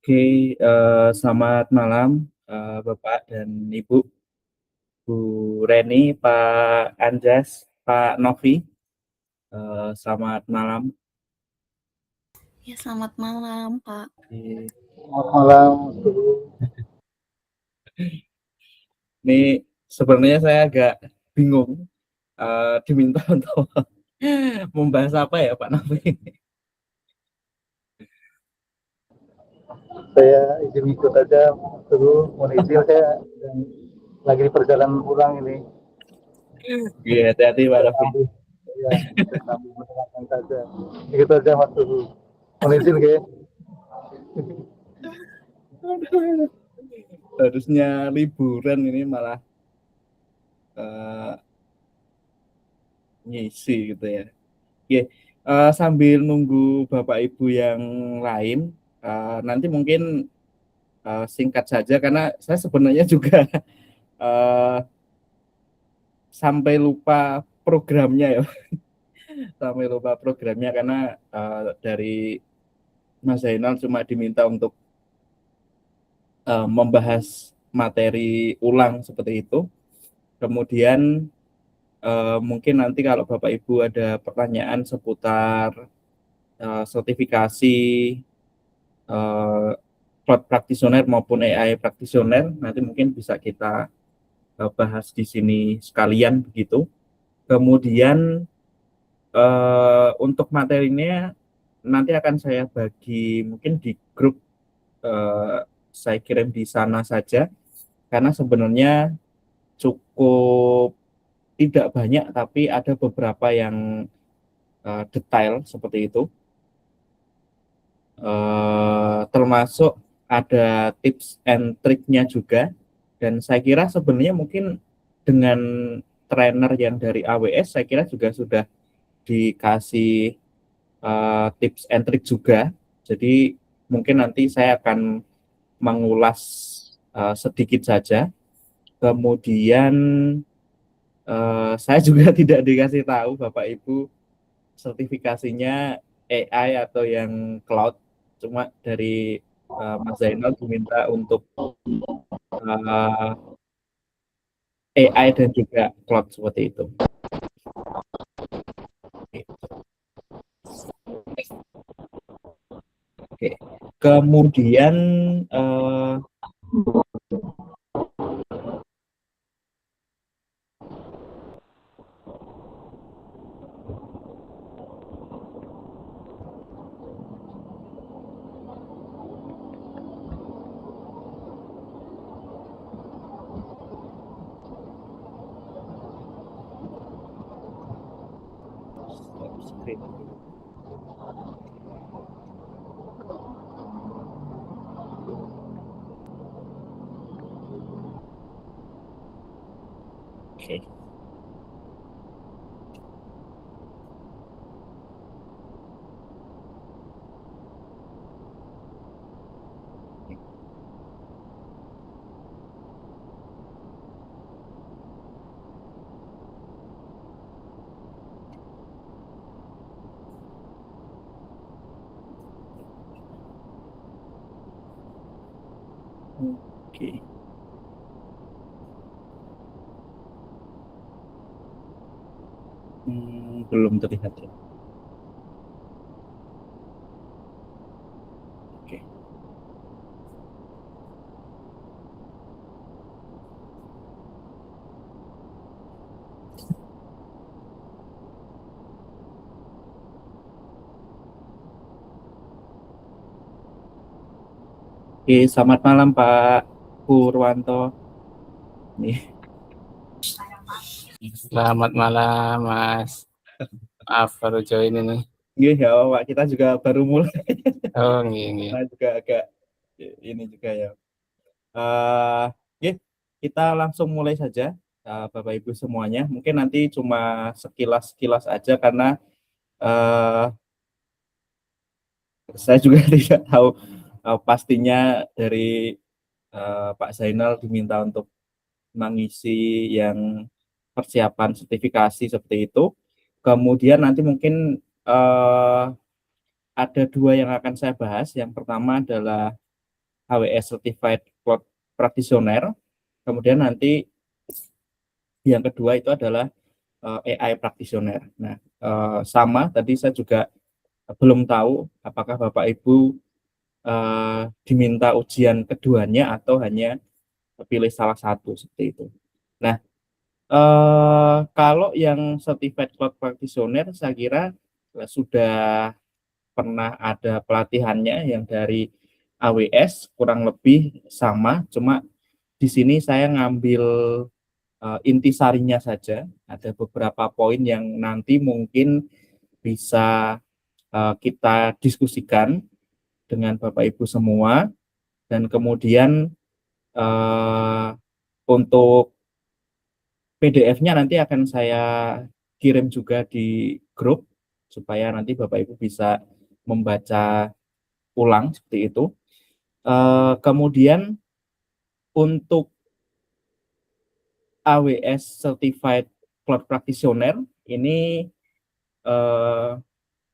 Oke, selamat malam, Bapak dan Ibu, Bu Reni, Pak Anjas, Pak Novi, selamat malam. Ya, selamat malam, Pak. Selamat malam. Ini sebenarnya saya agak bingung, diminta untuk membahas apa ya, Pak Novi? Saya izin ikut aja dulu, mohon izin saya lagi di perjalanan pulang ini. Iya, hati-hati Pak Novi. Ya, saya sambil mendengarkan saja. Ikut aja Mas Tuhu. Mohon izin ke. Harusnya liburan ini malah ngisi gitu ya. Oke, sambil nunggu Bapak Ibu yang lain, nanti mungkin singkat saja karena saya sebenarnya juga sampai lupa programnya ya, sampai lupa programnya karena dari Mas Zainal cuma diminta untuk membahas materi ulang seperti itu. Kemudian mungkin nanti kalau Bapak Ibu ada pertanyaan seputar sertifikasi cloud practitioner maupun AI practitioner, nanti mungkin bisa kita bahas di sini sekalian begitu. Kemudian untuk materinya nanti akan saya bagi mungkin di grup, saya kirim di sana saja karena sebenarnya cukup tidak banyak tapi ada beberapa yang detail seperti itu, termasuk ada tips and triknya juga. Dan saya kira sebenarnya mungkin dengan trainer yang dari AWS saya kira juga sudah dikasih tips and trick juga. Jadi mungkin nanti saya akan mengulas sedikit saja. Kemudian saya juga tidak dikasih tahu Bapak Ibu sertifikasinya AI atau yang cloud. Cuma dari Mas Zainal diminta untuk AI dan juga cloud seperti itu. Oke. Kemudian screen dulu. Oke. Oke. Belum terlihat ya. Oke. Oke, selamat malam Pak Purwanto. Nih. Selamat malam, Mas. Maaf baru join ini. Iya ya, Pak. Kita juga baru mulai. Oh, ini. Nah, juga agak ini juga ya. Kita langsung mulai saja, Bapak Ibu semuanya. Mungkin nanti cuma sekilas-sekilas aja karena saya juga tidak tahu pastinya dari Pak Zainal diminta untuk mengisi yang persiapan sertifikasi seperti itu. Kemudian nanti mungkin ada dua yang akan saya bahas. Yang pertama adalah HWS Certified Cloud Practitioner. Kemudian nanti yang kedua itu adalah AI Practitioner. Nah, sama tadi saya juga belum tahu apakah Bapak Ibu diminta ujian keduanya atau hanya pilih salah satu seperti itu. Nah, kalau yang Certified Cloud Practitioner saya kira sudah pernah ada pelatihannya yang dari AWS, kurang lebih sama, cuma di sini saya ngambil intisarinya saja. Ada beberapa poin yang nanti mungkin bisa kita diskusikan dengan Bapak Ibu semua, dan kemudian untuk PDF-nya nanti akan saya kirim juga di grup supaya nanti Bapak Ibu bisa membaca ulang seperti itu. Kemudian untuk AWS Certified Cloud Practitioner ini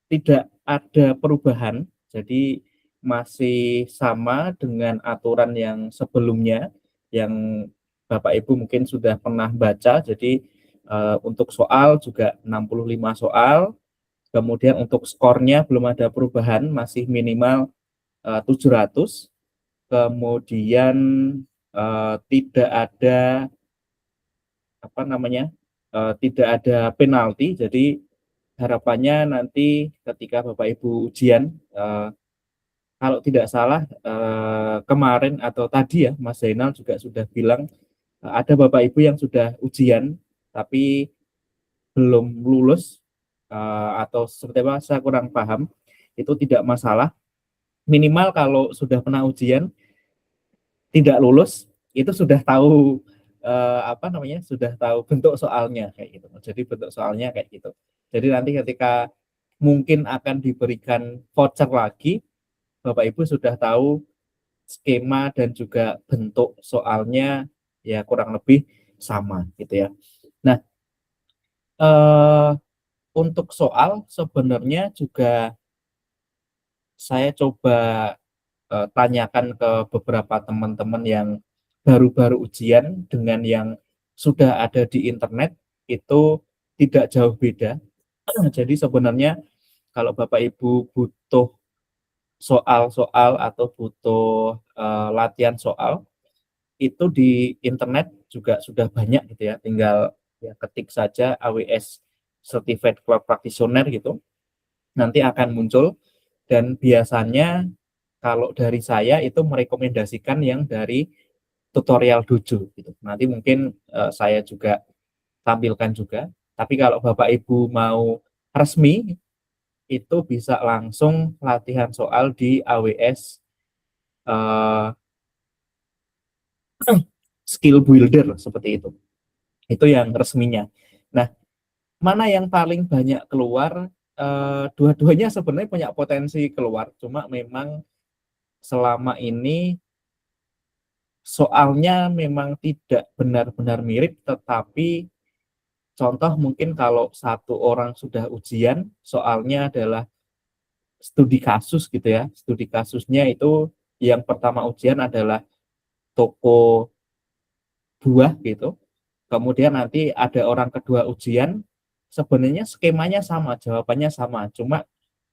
tidak ada perubahan, jadi masih sama dengan aturan yang sebelumnya yang Bapak Ibu mungkin sudah pernah baca. Jadi untuk soal juga 65 soal, kemudian untuk skornya belum ada perubahan, masih minimal 700, kemudian tidak ada tidak ada penalti. Jadi harapannya nanti ketika Bapak Ibu ujian, kalau tidak salah kemarin atau tadi ya Mas Zainal juga sudah bilang ada Bapak Ibu yang sudah ujian tapi belum lulus atau seperti apa saya kurang paham. Itu tidak masalah, minimal kalau sudah pernah ujian tidak lulus itu sudah tahu sudah tahu bentuk soalnya kayak gitu. Jadi bentuk soalnya kayak gitu. Jadi nanti ketika mungkin akan diberikan voucher lagi, Bapak Ibu sudah tahu skema dan juga bentuk soalnya ya kurang lebih sama gitu ya. Nah, untuk soal sebenarnya juga saya coba tanyakan ke beberapa teman-teman yang baru-baru ujian dengan yang sudah ada di internet, itu tidak jauh beda. Jadi sebenarnya kalau Bapak Ibu butuh soal-soal atau butuh latihan soal, itu di internet juga sudah banyak gitu ya. Tinggal ya ketik saja AWS Certified Cloud Practitioner gitu, nanti akan muncul. Dan biasanya kalau dari saya itu merekomendasikan yang dari tutorial Dojo gitu. Nanti mungkin saya juga tampilkan juga. Tapi kalau Bapak Ibu mau resmi itu bisa langsung latihan soal di AWS Skill Builder seperti itu. Itu yang resminya. Nah, mana yang paling banyak keluar? Dua-duanya sebenarnya punya potensi keluar, cuma memang selama ini soalnya memang tidak benar-benar mirip, tetapi contoh mungkin kalau satu orang sudah ujian, soalnya adalah studi kasus gitu ya. Studi kasusnya itu yang pertama ujian adalah toko buah gitu. Kemudian nanti ada orang kedua ujian, sebenarnya skemanya sama, jawabannya sama, cuma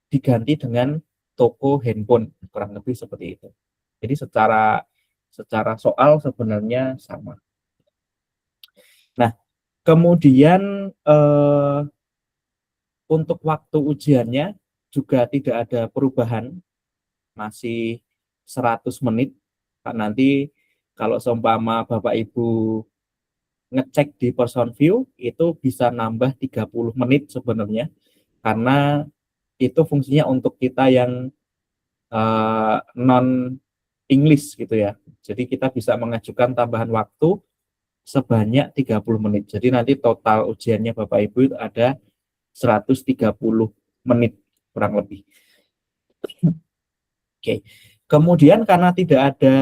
diganti dengan toko handphone, kurang lebih seperti itu. Jadi secara soal sebenarnya sama. Nah, kemudian untuk waktu ujiannya juga tidak ada perubahan, masih 100 menit. Nanti kalau seumpama Bapak Ibu ngecek di person view itu bisa nambah 30 menit sebenarnya, karena itu fungsinya untuk kita yang non English gitu ya. Jadi kita bisa mengajukan tambahan waktu sebanyak 30 menit. Jadi nanti total ujiannya Bapak Ibu itu ada 130 menit kurang lebih. Oke. Kemudian karena tidak ada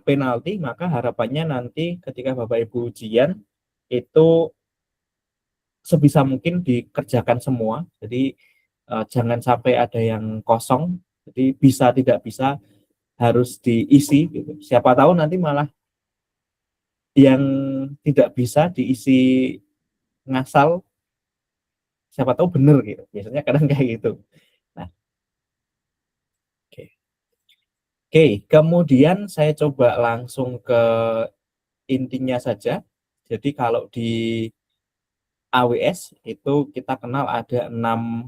penalti, maka harapannya nanti ketika Bapak Ibu ujian itu sebisa mungkin dikerjakan semua. Jadi jangan sampai ada yang kosong. Jadi bisa tidak bisa harus diisi gitu. Siapa tahu nanti malah yang tidak bisa diisi ngasal, siapa tahu bener gitu. Biasanya kadang kayak gitu. Nah, oke. Oke, kemudian saya coba langsung ke intinya saja. Jadi kalau di AWS itu kita kenal ada 6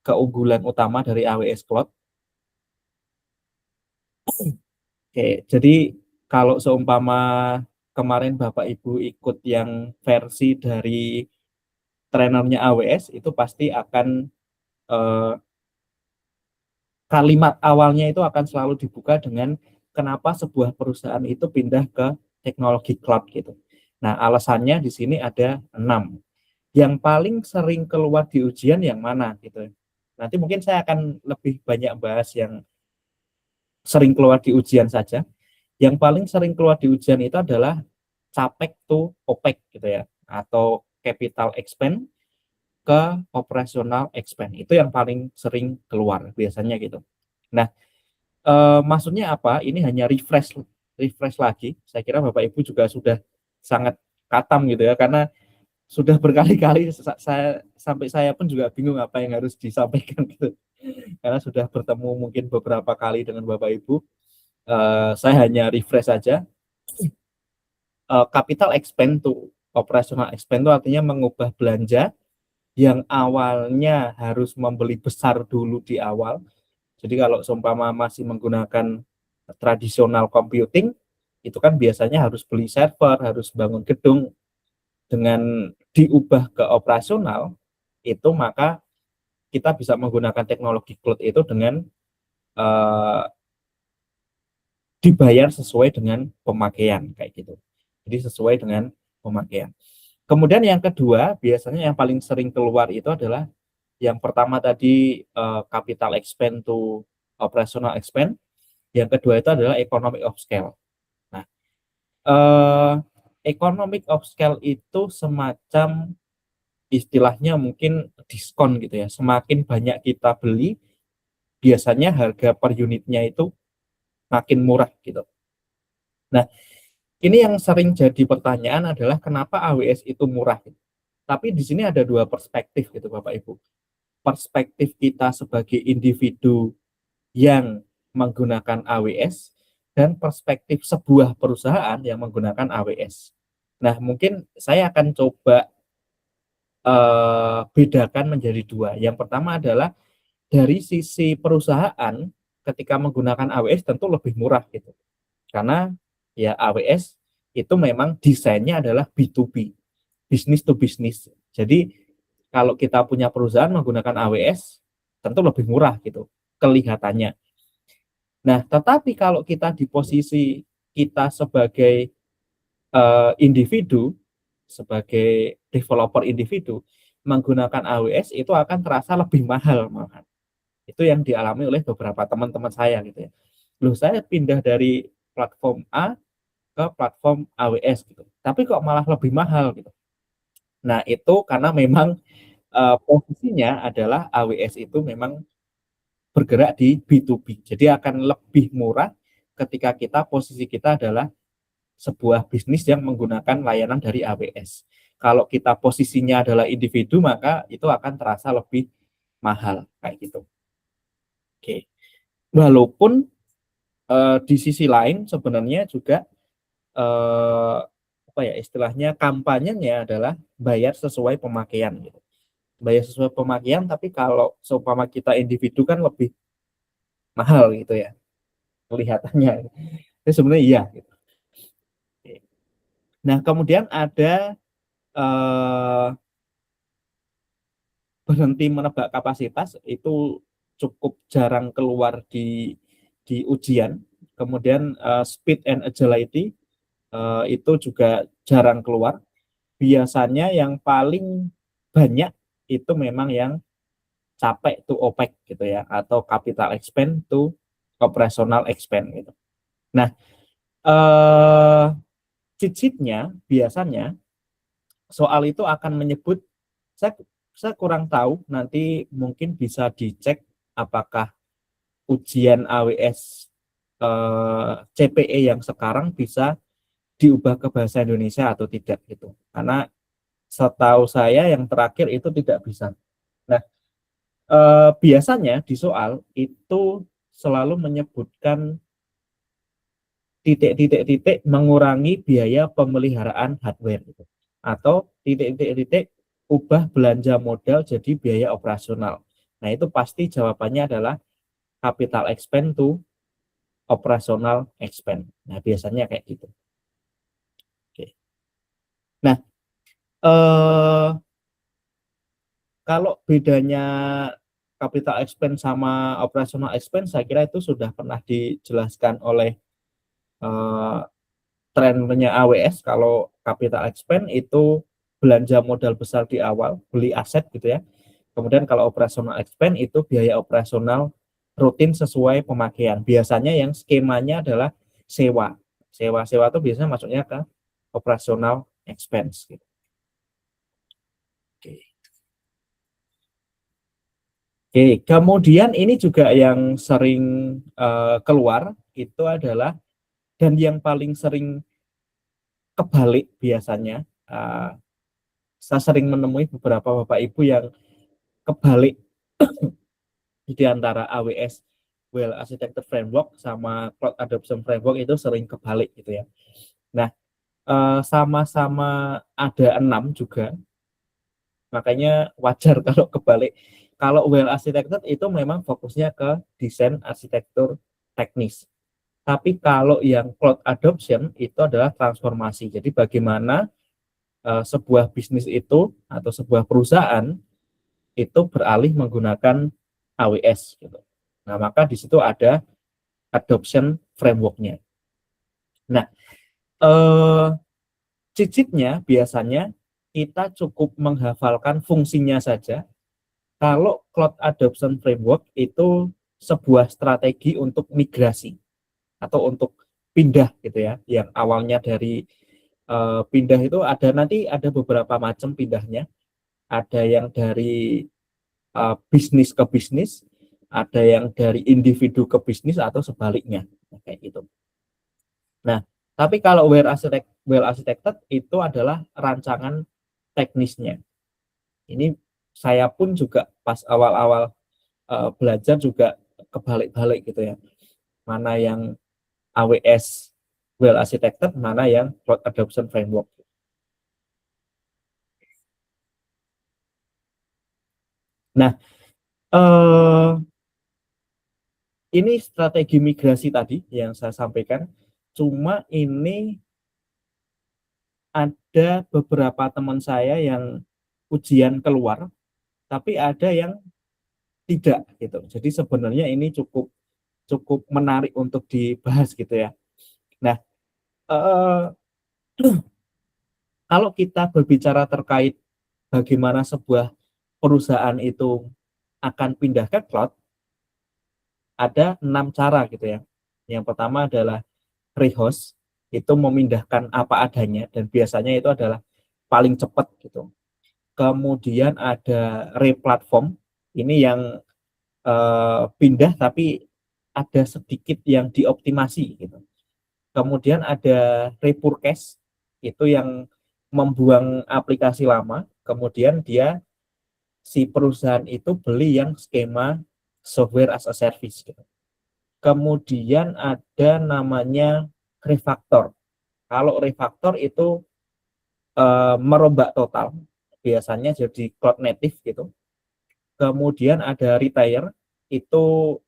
keunggulan utama dari AWS Cloud. Oke, jadi kalau seumpama kemarin Bapak Ibu ikut yang versi dari trainernya AWS, itu pasti akan kalimat awalnya itu akan selalu dibuka dengan kenapa sebuah perusahaan itu pindah ke teknologi cloud gitu. Nah, alasannya di sini ada 6. Yang paling sering keluar di ujian yang mana gitu. Nanti mungkin saya akan lebih banyak bahas yang sering keluar di ujian saja. Yang paling sering keluar di ujian itu adalah CAPEX to OPEX gitu ya, atau capital expense ke operational expense. Itu yang paling sering keluar biasanya gitu. Nah, maksudnya apa? Ini hanya refresh lagi. Saya kira Bapak Ibu juga sudah sangat katam gitu ya, karena sudah berkali-kali sampai saya pun juga bingung apa yang harus disampaikan gitu. Karena sudah bertemu mungkin beberapa kali dengan Bapak Ibu. Saya hanya refresh saja. Capital expense to operational expense itu artinya mengubah belanja yang awalnya harus membeli besar dulu di awal. Jadi kalau seumpama masih menggunakan tradisional computing, itu kan biasanya harus beli server, harus bangun gedung. Dengan diubah ke operasional, itu maka kita bisa menggunakan teknologi cloud itu dengan dibayar sesuai dengan pemakaian kayak gitu. Jadi sesuai dengan pemakaian. Kemudian yang kedua, biasanya yang paling sering keluar itu adalah yang pertama tadi capital expense to operational expense. Yang kedua itu adalah economic of scale. Nah, economic of scale itu semacam istilahnya mungkin diskon gitu ya. Semakin banyak kita beli, biasanya harga per unitnya itu makin murah gitu. Nah, ini yang sering jadi pertanyaan adalah kenapa AWS itu murah gitu. Tapi di sini ada dua perspektif gitu Bapak Ibu. Perspektif kita sebagai individu yang menggunakan AWS dan perspektif sebuah perusahaan yang menggunakan AWS. Nah, mungkin saya akan coba bedakan menjadi dua. Yang pertama adalah dari sisi perusahaan ketika menggunakan AWS tentu lebih murah gitu. Karena ya AWS itu memang desainnya adalah B2B, business to business. Jadi kalau kita punya perusahaan menggunakan AWS tentu lebih murah gitu kelihatannya. Nah, tetapi kalau kita di posisi kita sebagai individu, sebagai developer individu menggunakan AWS itu akan terasa lebih mahal malahan. Itu yang dialami oleh beberapa teman-teman saya gitu ya. Loh, saya pindah dari platform A ke platform AWS gitu. Tapi kok malah lebih mahal gitu. Nah, itu karena memang posisinya adalah AWS itu memang bergerak di B2B. Jadi akan lebih murah ketika posisi kita adalah sebuah bisnis yang menggunakan layanan dari AWS. Kalau kita posisinya adalah individu, maka itu akan terasa lebih mahal kayak gitu. Oke. Walaupun di sisi lain sebenarnya juga apa ya istilahnya kampanyenya adalah bayar sesuai pemakaian gitu. Bayar sesuai pemakaian, tapi kalau seumpama kita individu kan lebih mahal gitu ya kelihatannya. Itu sebenarnya iya gitu. Nah, kemudian ada berhenti menebak kapasitas itu cukup jarang keluar di ujian. Kemudian speed and agility itu juga jarang keluar. Biasanya yang paling banyak itu memang yang capek to OPEX gitu ya, atau capital expense to operational expense gitu. Nah, cheat-sheet-nya biasanya soal itu akan menyebut, saya kurang tahu, nanti mungkin bisa dicek apakah ujian AWS CPE yang sekarang bisa diubah ke bahasa Indonesia atau tidak gitu. Karena setahu saya yang terakhir itu tidak bisa. Nah, biasanya di soal itu selalu menyebutkan titik-titik mengurangi biaya pemeliharaan hardware gitu. Atau titik-titik ubah belanja modal jadi biaya operasional. Nah, itu pasti jawabannya adalah capital expense to operational expense. Nah, biasanya kayak gitu. Oke. Nah, kalau bedanya capital expense sama operational expense, saya kira itu sudah pernah dijelaskan oleh trennya AWS. Kalau capital expense itu belanja modal besar di awal, beli aset gitu ya. Kemudian kalau operational expense itu biaya operasional rutin sesuai pemakaian. Biasanya yang skemanya adalah sewa. Sewa itu biasanya masuknya ke operational expense gitu. Oke. Oke, kemudian ini juga yang sering keluar itu adalah, dan yang paling sering kebalik biasanya, saya sering menemui beberapa bapak ibu yang kebalik di antara AWS Well Architecture Framework sama Cloud Adoption Framework itu sering kebalik gitu ya. Nah, sama-sama ada 6 juga, makanya wajar kalau kebalik. Kalau Well Architected itu memang fokusnya ke desain arsitektur teknis. Tapi kalau yang cloud adoption itu adalah transformasi. Jadi bagaimana sebuah bisnis itu atau sebuah perusahaan itu beralih menggunakan AWS gitu. Nah, maka di situ ada adoption framework-nya. Nah, cicitnya biasanya kita cukup menghafalkan fungsinya saja. Kalau cloud adoption framework itu sebuah strategi untuk migrasi atau untuk pindah gitu ya, yang awalnya dari pindah itu ada beberapa macam pindahnya. Ada yang dari bisnis ke bisnis, ada yang dari individu ke bisnis atau sebaliknya kayak gitu. Nah, tapi kalau well architected itu adalah rancangan teknisnya. Ini saya pun juga pas awal-awal belajar juga kebalik-balik gitu ya. Mana yang AWS well architected, mana yang cloud adoption framework. Nah, ini strategi migrasi tadi yang saya sampaikan. Cuma ini ada beberapa teman saya yang ujian keluar, tapi ada yang tidak gitu. Jadi sebenarnya ini cukup menarik untuk dibahas gitu ya. Nah, kalau kita berbicara terkait bagaimana sebuah perusahaan itu akan pindah ke cloud, ada 6 cara gitu ya. Yang pertama adalah rehost, itu memindahkan apa adanya, dan biasanya itu adalah paling cepat gitu. Kemudian ada replatform, ini yang pindah tapi ada sedikit yang dioptimasi gitu. Kemudian ada repurchase, itu yang membuang aplikasi lama, kemudian si perusahaan itu beli yang skema software as a service gitu. Kemudian ada namanya refactor. Kalau refactor itu merombak total, biasanya jadi cloud native gitu. Kemudian ada retire, itu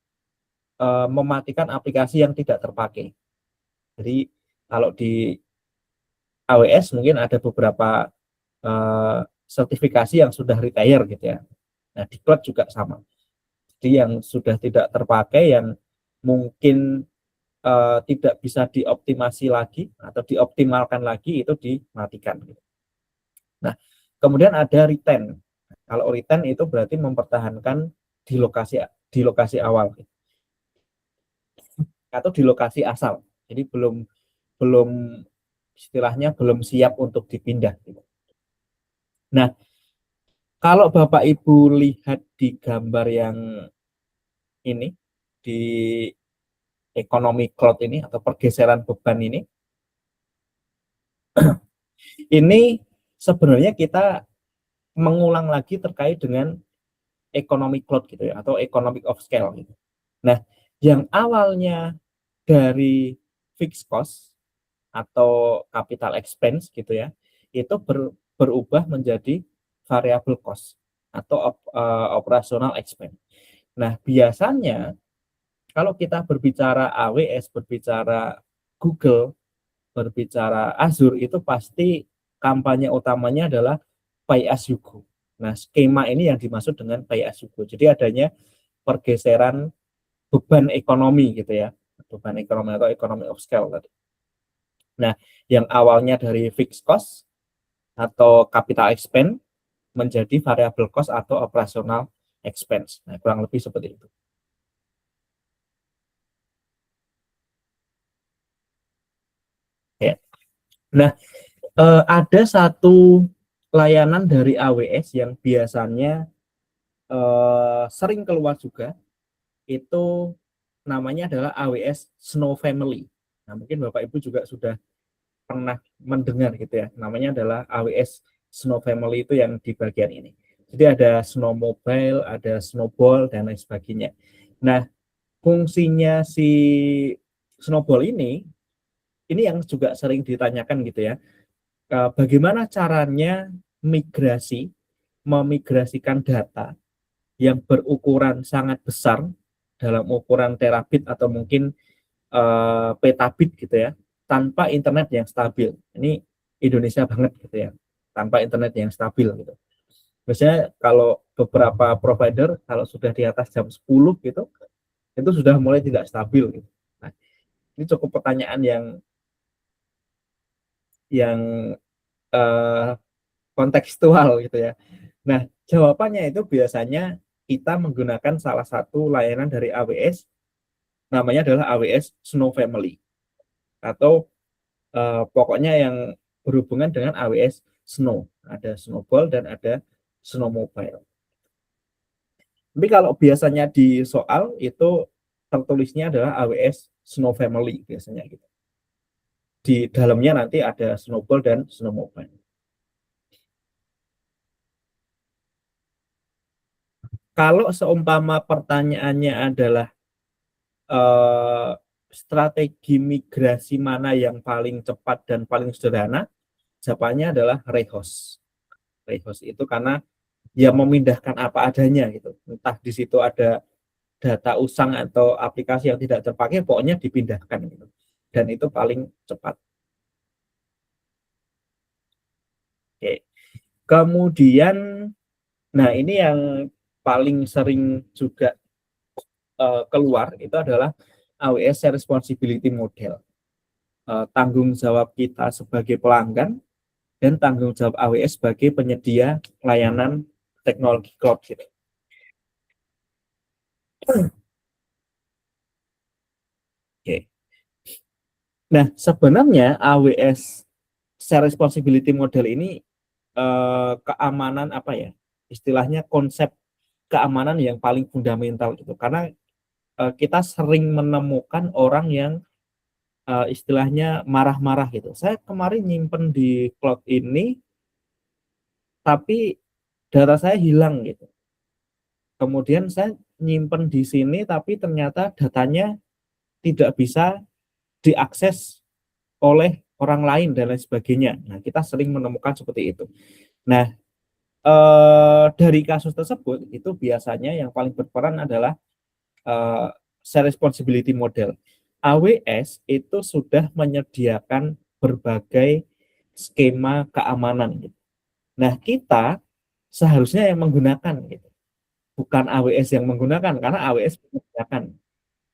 mematikan aplikasi yang tidak terpakai. Jadi kalau di AWS mungkin ada beberapa sertifikasi yang sudah retire gitu ya. Nah, di cloud juga sama. Jadi yang sudah tidak terpakai, yang mungkin tidak bisa dioptimasi lagi atau dioptimalkan lagi, itu dimatikan. Nah, kemudian ada retain. Kalau retain itu berarti mempertahankan di lokasi awal atau di lokasi asal. Jadi belum istilahnya belum siap untuk dipindah. Nah, kalau Bapak Ibu lihat di gambar yang ini, di ekonomi cloud ini atau pergeseran beban ini sebenarnya kita mengulang lagi terkait dengan ekonomi cloud gitu ya, atau economic of scale gitu. Nah, yang awalnya dari fixed cost atau capital expense gitu ya, itu berubah menjadi variable cost atau operational expense. Nah, biasanya kalau kita berbicara AWS, berbicara Google, berbicara Azure, itu pasti kampanye utamanya adalah pay as you go. Nah, skema ini yang dimaksud dengan pay as you go. Jadi adanya pergeseran beban ekonomi gitu ya, beban ekonomi atau economy of scale tadi. Nah, yang awalnya dari fixed cost atau capital expense menjadi variable cost atau operational expense. Nah, kurang lebih seperti itu. Ya. Nah, ada satu layanan dari AWS yang biasanya sering keluar juga, itu namanya adalah AWS Snow Family. Nah, mungkin Bapak Ibu juga sudah pernah mendengar gitu ya. Namanya adalah AWS Snow Family, itu yang di bagian ini. Jadi ada Snow Mobile, ada Snowball, dan lain sebagainya. Nah, fungsinya si Snowball ini yang juga sering ditanyakan gitu ya. Bagaimana caranya memigrasikan data yang berukuran sangat besar dalam ukuran terabit atau mungkin petabit gitu ya, tanpa internet yang stabil. Ini Indonesia banget gitu ya, tanpa internet yang stabil gitu. Biasanya kalau beberapa provider kalau sudah di atas jam 10 gitu, itu sudah mulai tidak stabil gitu. Nah, ini cukup pertanyaan yang kontekstual gitu ya. Nah, jawabannya itu biasanya kita menggunakan salah satu layanan dari AWS, namanya adalah AWS Snow Family, atau pokoknya yang berhubungan dengan AWS Snow. Ada Snowball dan ada Snow Mobile. Tapi kalau biasanya di soal itu tertulisnya adalah AWS Snow Family biasanya gitu. Di dalamnya nanti ada Snowball dan Snow Mobile. Kalau seumpama pertanyaannya adalah strategi migrasi mana yang paling cepat dan paling sederhana, jawabannya adalah rehost. Rehost itu karena ya memindahkan apa adanya gitu. Entah di situ ada data usang atau aplikasi yang tidak terpakai, pokoknya dipindahkan gitu. Dan itu paling cepat. Oke. Kemudian, nah ini yang paling sering juga keluar itu adalah AWS Responsibility Model. Tanggung jawab kita sebagai pelanggan dan tanggung jawab AWS sebagai penyedia layanan teknologi cloud gitu. Oke. Nah, sebenarnya AWS Responsibility Model ini keamanan apa ya? Istilahnya konsep keamanan yang paling fundamental gitu. Karena kita sering menemukan orang yang istilahnya marah-marah gitu. Saya kemarin nyimpen di cloud ini, tapi data saya hilang gitu. Kemudian saya nyimpen di sini, tapi ternyata datanya tidak bisa diakses oleh orang lain dan lain sebagainya. Nah, kita sering menemukan seperti itu. Nah, dari kasus tersebut itu biasanya yang paling berperan adalah share responsibility model. AWS itu sudah menyediakan berbagai skema keamanan. Nah, kita seharusnya yang menggunakan gitu. Bukan AWS yang menggunakan, karena AWS menggunakan.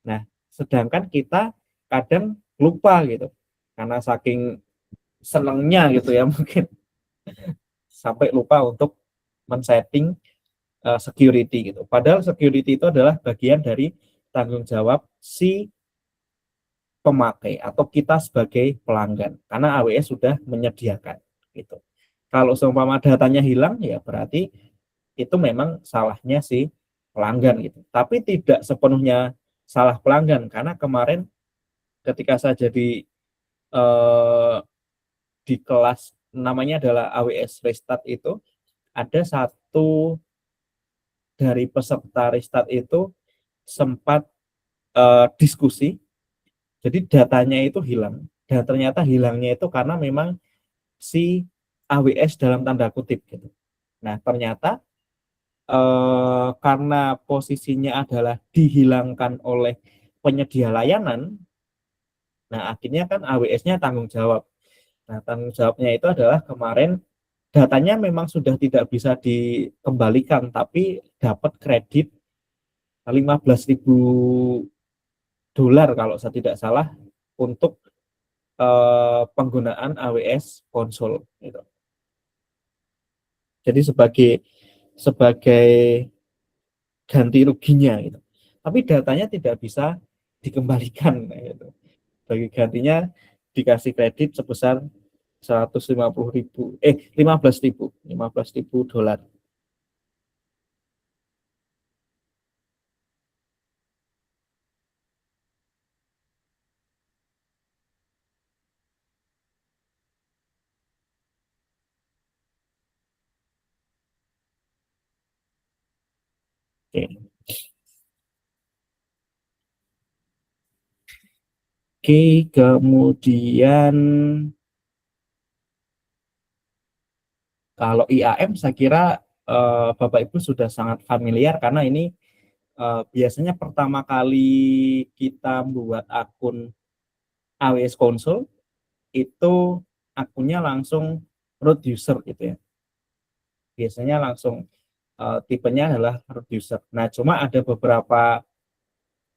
Nah, sedangkan kita kadang lupa gitu. Karena saking senangnya gitu ya, mungkin sampai lupa untuk men-setting security gitu. Padahal security itu adalah bagian dari tanggung jawab si pemakai atau kita sebagai pelanggan, karena AWS sudah menyediakan gitu. Kalau seumpama datanya hilang, ya berarti itu memang salahnya si pelanggan gitu. Tapi tidak sepenuhnya salah pelanggan, karena kemarin ketika saya jadi di kelas namanya adalah AWS Restart itu, ada satu dari peserta Restart itu sempat diskusi, jadi datanya itu hilang, dan ternyata hilangnya itu karena memang si AWS dalam tanda kutip gitu. Nah ternyata karena posisinya adalah dihilangkan oleh penyedia layanan, nah akhirnya kan AWS-nya tanggung jawab. Nah tanggung jawabnya itu adalah kemarin datanya memang sudah tidak bisa dikembalikan, tapi dapat kredit 15.000 dolar kalau saya tidak salah untuk penggunaan AWS konsol gitu. Jadi sebagai ganti ruginya gitu. Tapi datanya tidak bisa dikembalikan gitu. Bagi gantinya dikasih kredit sebesar 15.000 dolar. Oke. Oke, kemudian kalau IAM saya kira Bapak Ibu sudah sangat familiar karena ini biasanya pertama kali kita membuat akun AWS Console itu akunnya langsung root user gitu ya. Biasanya langsung tipenya adalah root user. Nah, cuma ada beberapa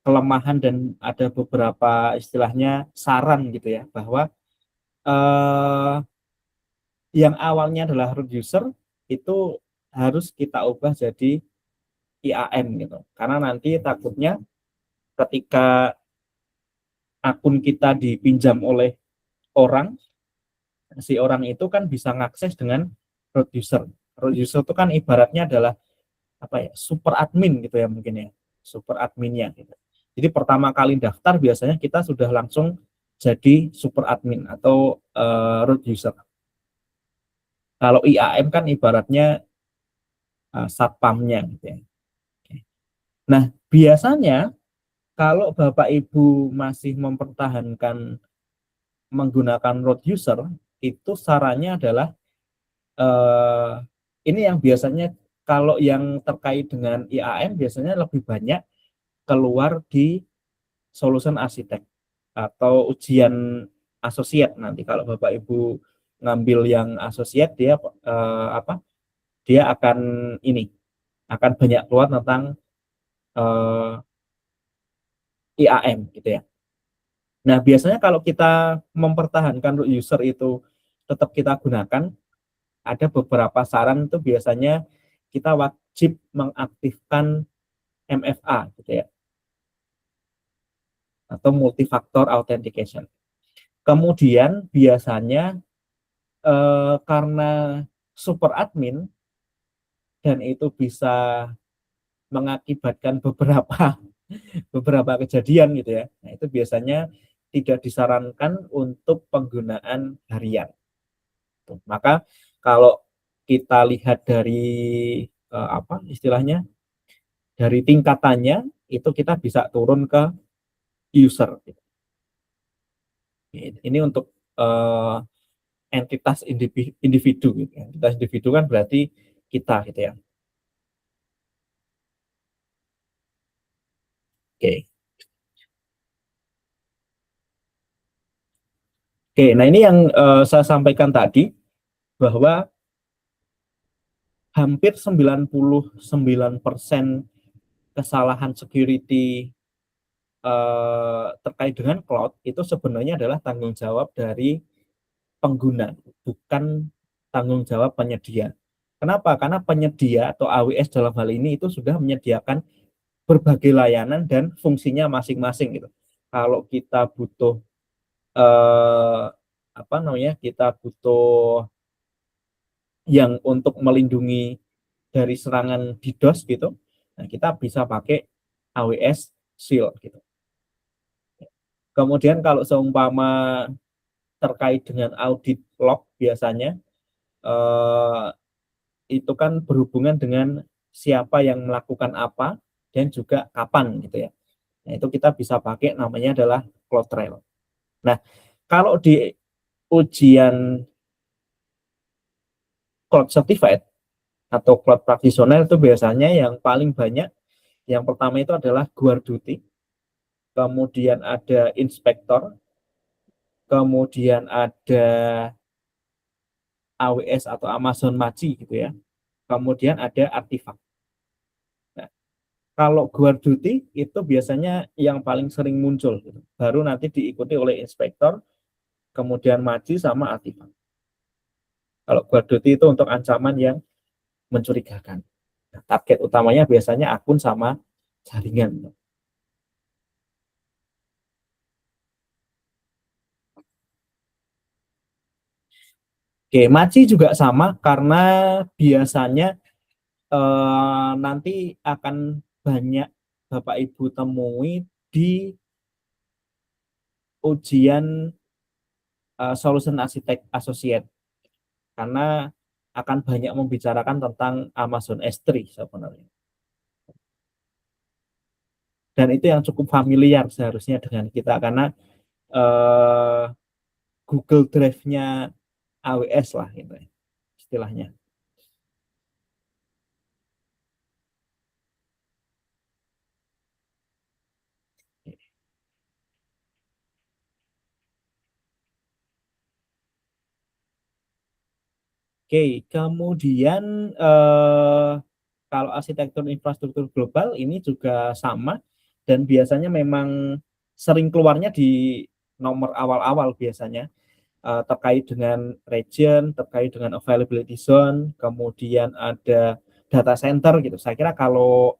kelemahan dan ada beberapa istilahnya saran gitu ya, bahwa yang awalnya adalah root user itu harus kita ubah jadi IAM gitu. Karena nanti takutnya ketika akun kita dipinjam oleh orang, si orang itu kan bisa mengakses dengan root user. Root user itu kan ibaratnya adalah apa ya, super admin gitu ya mungkin ya, super adminnya gitu. Jadi pertama kali daftar biasanya kita sudah langsung jadi super admin atau root user. Kalau IAM kan ibaratnya satpamnya gitu ya. Nah biasanya kalau Bapak Ibu masih mempertahankan menggunakan root user, itu sarannya adalah ini yang biasanya kalau yang terkait dengan IAM biasanya lebih banyak keluar di solution architect atau ujian associate. Nanti kalau Bapak Ibu ngambil yang associate, dia dia akan akan banyak keluar tentang IAM gitu ya. Nah biasanya kalau kita mempertahankan root user itu tetap kita gunakan, ada beberapa saran itu biasanya kita wajib mengaktifkan MFA gitu ya, atau multifaktor authentication. Kemudian biasanya karena super admin dan itu bisa mengakibatkan beberapa kejadian gitu ya. Nah, itu biasanya tidak disarankan untuk penggunaan harian. Maka kalau kita lihat dari apa istilahnya, dari tingkatannya itu kita bisa turun ke user. Ini untuk entitas individu gitu. Entitas individu kan berarti kita gitu ya. Oke. Oke, nah ini yang saya sampaikan tadi bahwa hampir 99% kesalahan security terkait dengan cloud itu sebenarnya adalah tanggung jawab dari pengguna, bukan tanggung jawab penyedia. Kenapa? Karena penyedia atau AWS dalam hal ini itu sudah menyediakan berbagai layanan dan fungsinya masing-masing gitu. Kalau kita butuh kita butuh yang untuk melindungi dari serangan DDoS gitu, nah kita bisa pakai AWS Shield gitu. Kemudian kalau seumpama terkait dengan audit log biasanya itu kan berhubungan dengan siapa yang melakukan apa dan juga kapan gitu ya. Nah, itu kita bisa pakai namanya adalah CloudTrail. Nah, kalau di ujian Cloud Certified atau Cloud Practitioner itu biasanya yang paling banyak, yang pertama itu adalah Guarduty, kemudian ada Inspektor, kemudian ada AWS atau Amazon Machi gitu ya, kemudian ada Artifact. Nah, kalau Guarduty itu biasanya yang paling sering muncul, gitu. Baru nanti diikuti oleh Inspektor, kemudian Machi sama Artifact. Kalau Guarduty itu untuk ancaman yang mencurigakan. Nah, target utamanya biasanya akun sama jaringan. Oke, Machi juga sama karena biasanya nanti akan banyak Bapak Ibu temui di ujian Solution Architect Associate karena akan banyak membicarakan tentang Amazon S3 sebenarnya. Dan itu yang cukup familiar seharusnya dengan kita karena Google Drive-nya AWS lah gitu ya, istilahnya. Oke, kemudian kalau arsitektur infrastruktur global ini juga sama dan biasanya memang sering keluarnya di nomor awal-awal biasanya terkait dengan region, terkait dengan availability zone, kemudian ada data center gitu. Saya kira kalau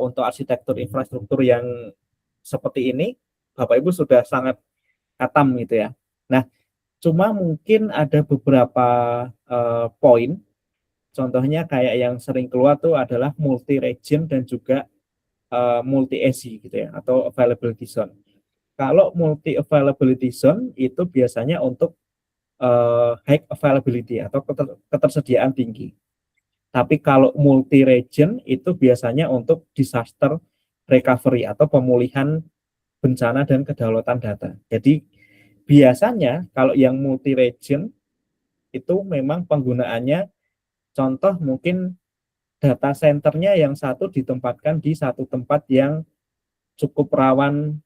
untuk arsitektur infrastruktur yang seperti ini, Bapak Ibu sudah sangat katam gitu ya. Nah, cuma mungkin ada beberapa poin. Contohnya kayak yang sering keluar tuh adalah multi region dan juga multi ASI gitu ya, atau availability zone. Kalau multi availability zone itu biasanya untuk high availability atau ketersediaan tinggi. Tapi kalau multi region itu biasanya untuk disaster recovery atau pemulihan bencana dan kedaulatan data. Jadi biasanya kalau yang multi region itu memang penggunaannya, contoh mungkin data centernya yang satu ditempatkan di satu tempat yang cukup rawan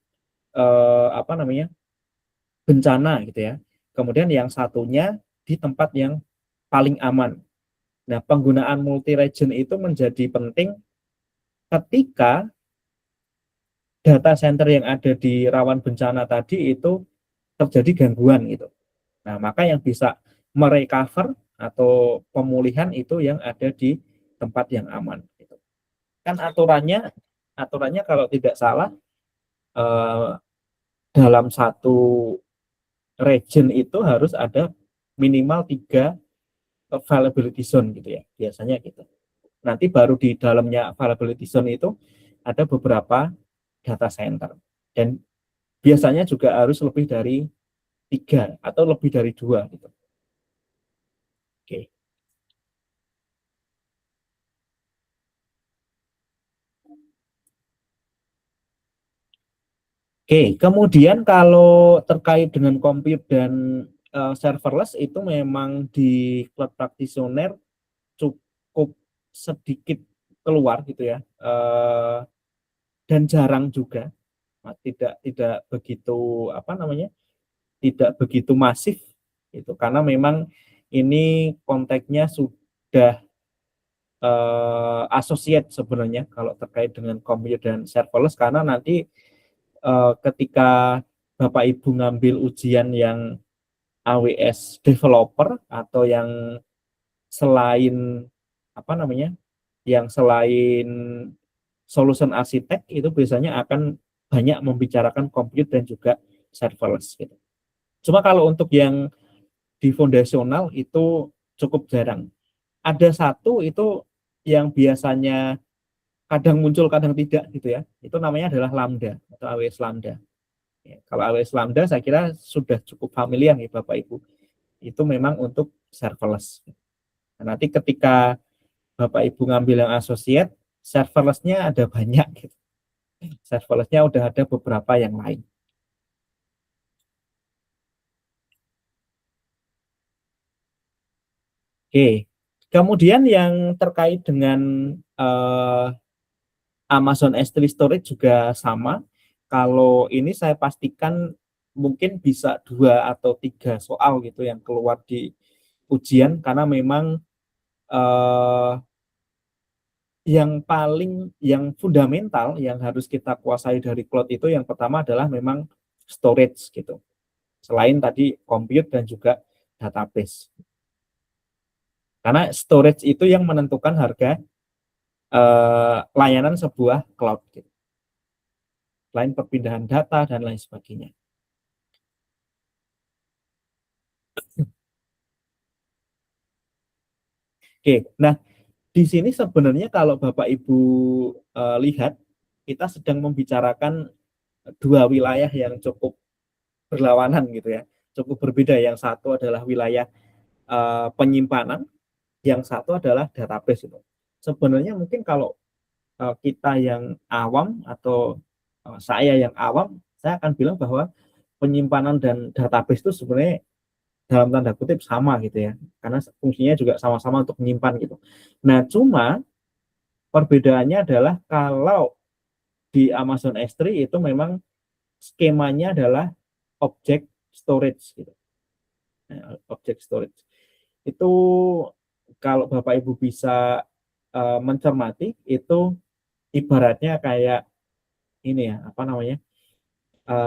bencana gitu ya. Kemudian yang satunya di tempat yang paling aman. Nah, penggunaan multi region itu menjadi penting ketika data center yang ada di rawan bencana tadi itu terjadi gangguan gitu. Nah, maka yang bisa merecover atau pemulihan itu yang ada di tempat yang aman. Gitu. Kan aturannya kalau tidak salah dalam satu region itu harus ada minimal 3 availability zone gitu ya, biasanya gitu. Nanti baru di dalamnya availability zone itu ada beberapa data center dan biasanya juga harus lebih dari 3 atau lebih dari 2 gitu. Oke. Oke, kemudian kalau terkait dengan compute dan serverless itu memang di Cloud Practitioner cukup sedikit keluar gitu ya, dan jarang juga, tidak begitu tidak begitu masif itu karena memang ini konteksnya sudah associate sebenarnya kalau terkait dengan compute dan serverless karena nanti ketika Bapak Ibu ngambil ujian yang AWS developer atau yang selain yang selain solution architect itu biasanya akan banyak membicarakan compute dan juga serverless gitu. Cuma kalau untuk yang di fondasional itu cukup jarang. Ada satu itu yang biasanya kadang muncul kadang tidak gitu ya. Itu namanya adalah Lambda atau AWS Lambda. Ya, kalau AWS Lambda saya kira sudah cukup familiar ya Bapak Ibu. Itu memang untuk serverless. Nah, nanti ketika Bapak Ibu ngambil yang associate, serverless-nya ada banyak gitu. Serverless-nya udah ada beberapa yang lain. Oke. Kemudian yang terkait dengan Amazon S3 Storage juga sama. Kalau ini saya pastikan mungkin bisa 2 atau 3 soal gitu yang keluar di ujian, karena memang yang fundamental yang harus kita kuasai dari cloud itu yang pertama adalah memang storage gitu. Selain tadi compute dan juga database. Karena storage itu yang menentukan harga layanan sebuah cloud gitu. Selain perpindahan data dan lain sebagainya. Oke, nah di sini sebenarnya kalau Bapak Ibu lihat, kita sedang membicarakan 2 wilayah yang cukup berlawanan gitu ya, cukup berbeda. Yang satu adalah wilayah penyimpanan, yang satu adalah database itu. Sebenarnya mungkin kalau kita yang awam atau saya yang awam, saya akan bilang bahwa penyimpanan dan database itu sebenarnya dalam tanda kutip sama gitu ya, karena fungsinya juga sama-sama untuk menyimpan gitu. Nah, cuma perbedaannya adalah kalau di Amazon S3 itu memang skemanya adalah object storage gitu. Nah, object storage itu kalau Bapak Ibu bisa mencermati, itu ibaratnya kayak ini ya, apa namanya,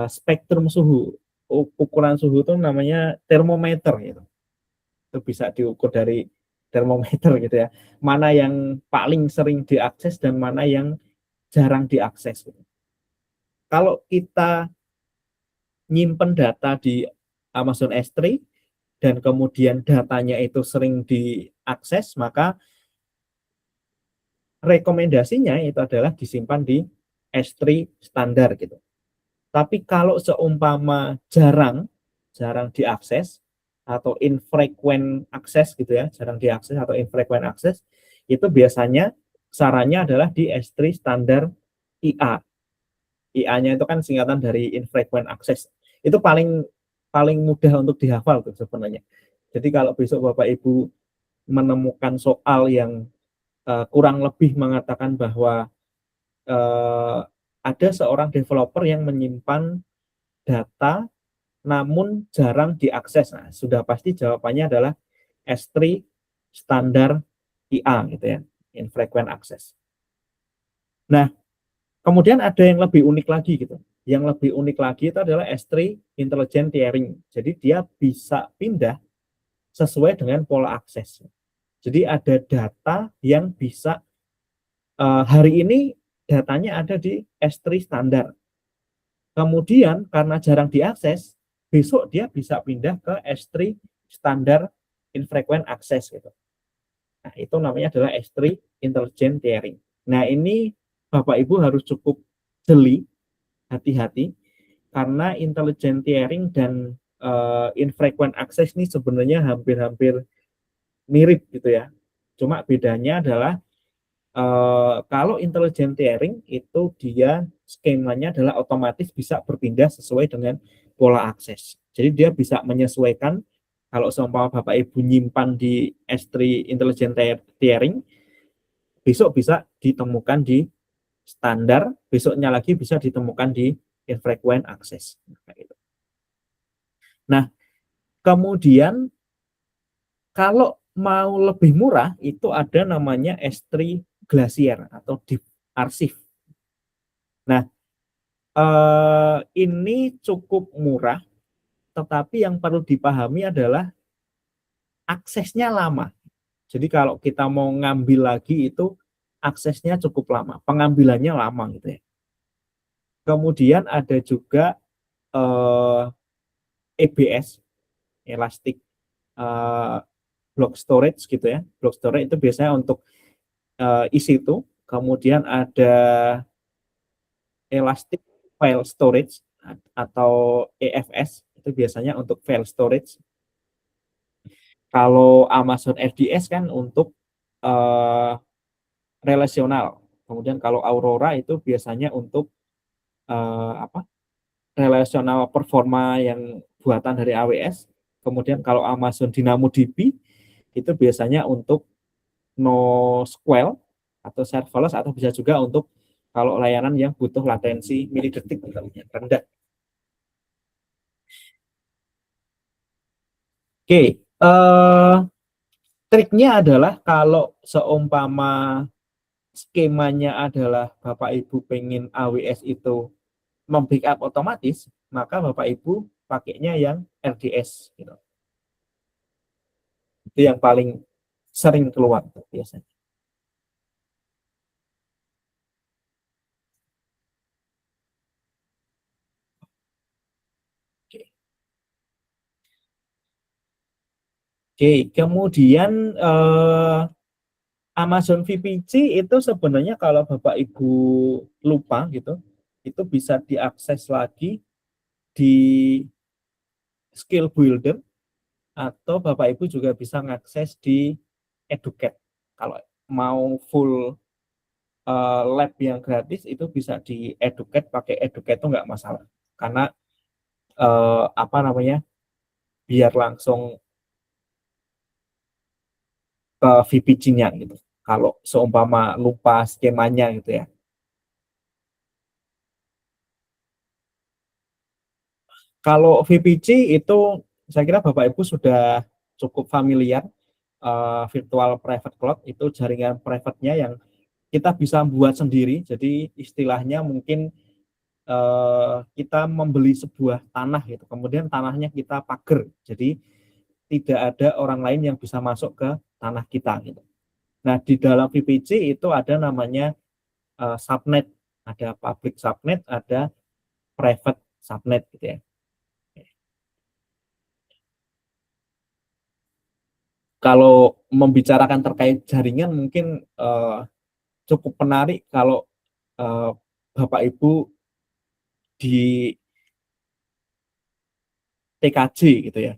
spektrum suhu, ukuran suhu itu namanya termometer gitu. Itu bisa diukur dari termometer gitu ya, mana yang paling sering diakses dan mana yang jarang diakses gitu. Kalau kita nyimpen data di Amazon S3 dan kemudian datanya itu sering diakses, maka rekomendasinya itu adalah disimpan di S3 standar gitu. Tapi kalau seumpama jarang diakses atau infrequent access gitu ya, jarang diakses atau infrequent access, itu biasanya sarannya adalah di S3 standar IA. IA-nya itu kan singkatan dari infrequent access. Itu paling mudah untuk dihafal tuh sebenarnya. Jadi kalau besok Bapak Ibu menemukan soal yang kurang lebih mengatakan bahwa ada seorang developer yang menyimpan data namun jarang diakses, nah, sudah pasti jawabannya adalah S3 standar IA gitu ya, infrequent access. Nah, kemudian ada yang lebih unik lagi gitu. Yang lebih unik lagi itu adalah S3 intelligent tiering. Jadi dia bisa pindah sesuai dengan pola akses. Jadi ada data yang bisa hari ini datanya ada di S3 standar. Kemudian karena jarang diakses, besok dia bisa pindah ke S3 standar infrequent access gitu. Nah, itu namanya adalah S3 intelligent tiering. Nah, ini Bapak Ibu harus cukup jeli, hati-hati, karena intelligent tiering dan infrequent access ini sebenarnya hampir-hampir mirip gitu ya. Cuma bedanya adalah kalau intelligent tiering itu dia skemanya adalah otomatis bisa berpindah sesuai dengan pola akses. Jadi dia bisa menyesuaikan, kalau seumpama Bapak Ibu nyimpan di S3 intelligent tiering, besok bisa ditemukan di standar, besoknya lagi bisa ditemukan di infrequent access. Nah, kemudian kalau mau lebih murah itu ada namanya S3 Glacier atau Deep Archive. Nah, ini cukup murah, tetapi yang perlu dipahami adalah aksesnya lama. Jadi kalau kita mau ngambil lagi itu aksesnya cukup lama, pengambilannya lama gitu ya. Kemudian ada juga EBS, Elastic Block Storage gitu ya. Block Storage itu biasanya untuk EC2. Kemudian ada Elastic File Storage. atau EFS itu biasanya untuk file storage. Kalau Amazon FDS kan untuk relasional. Kemudian kalau Aurora itu biasanya untuk relasional performa yang buatan dari AWS. Kemudian kalau Amazon DynamoDB itu biasanya untuk NoSQL atau serverless, atau bisa juga untuk kalau layanan yang butuh latensi milidetik rendah. Oke, triknya adalah kalau seumpama skemanya adalah Bapak Ibu pengen AWS itu membackup otomatis, maka Bapak Ibu pakainya yang RDS gitu. Itu yang paling sering keluar biasanya. Oke, kemudian Amazon VPC itu sebenarnya kalau Bapak Ibu lupa gitu, itu bisa diakses lagi di Skill Builder, atau Bapak Ibu juga bisa mengakses di Educate. Kalau mau full lab yang gratis itu bisa di Educate, pakai Educate itu nggak masalah, karena apa namanya, biar langsung ke VPC-nya gitu. Kalau seumpama lupa skemanya gitu ya. Kalau VPC itu saya kira Bapak Ibu sudah cukup familiar. Virtual Private Cloud itu jaringan private-nya yang kita bisa buat sendiri. Jadi istilahnya mungkin kita membeli sebuah tanah gitu, kemudian tanahnya kita pagar. Jadi tidak ada orang lain yang bisa masuk ke tanah kita gitu. Nah, di dalam VPC itu ada namanya subnet, ada public subnet, ada private subnet gitu ya. Kalau membicarakan terkait jaringan mungkin cukup menarik kalau Bapak Ibu di TKJ gitu ya.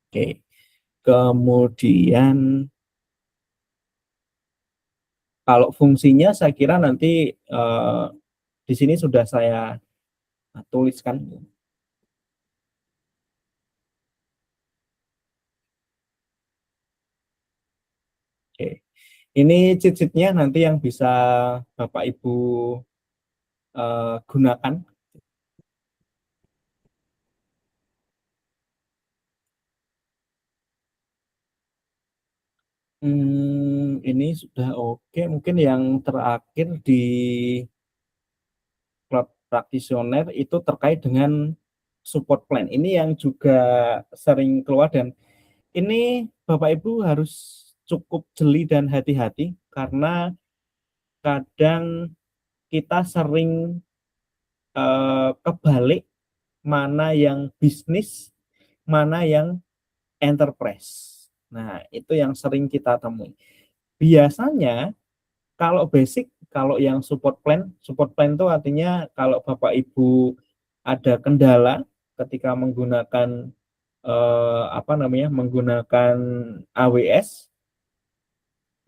Oke. Kemudian kalau fungsinya saya kira nanti di sini sudah saya tuliskan. Oke. Ini cheat-sheet-nya nanti yang bisa Bapak Ibu gunakan. Ini sudah oke. Mungkin yang terakhir di Cloud Practitioner itu terkait dengan support plan. Ini yang juga sering keluar, dan ini Bapak Ibu harus cukup jeli dan hati-hati karena kadang kita sering kebalik mana yang bisnis, mana yang enterprise. Nah, itu yang sering kita temui. Biasanya kalau basic, kalau yang support plan itu artinya kalau Bapak Ibu ada kendala ketika menggunakan menggunakan AWS,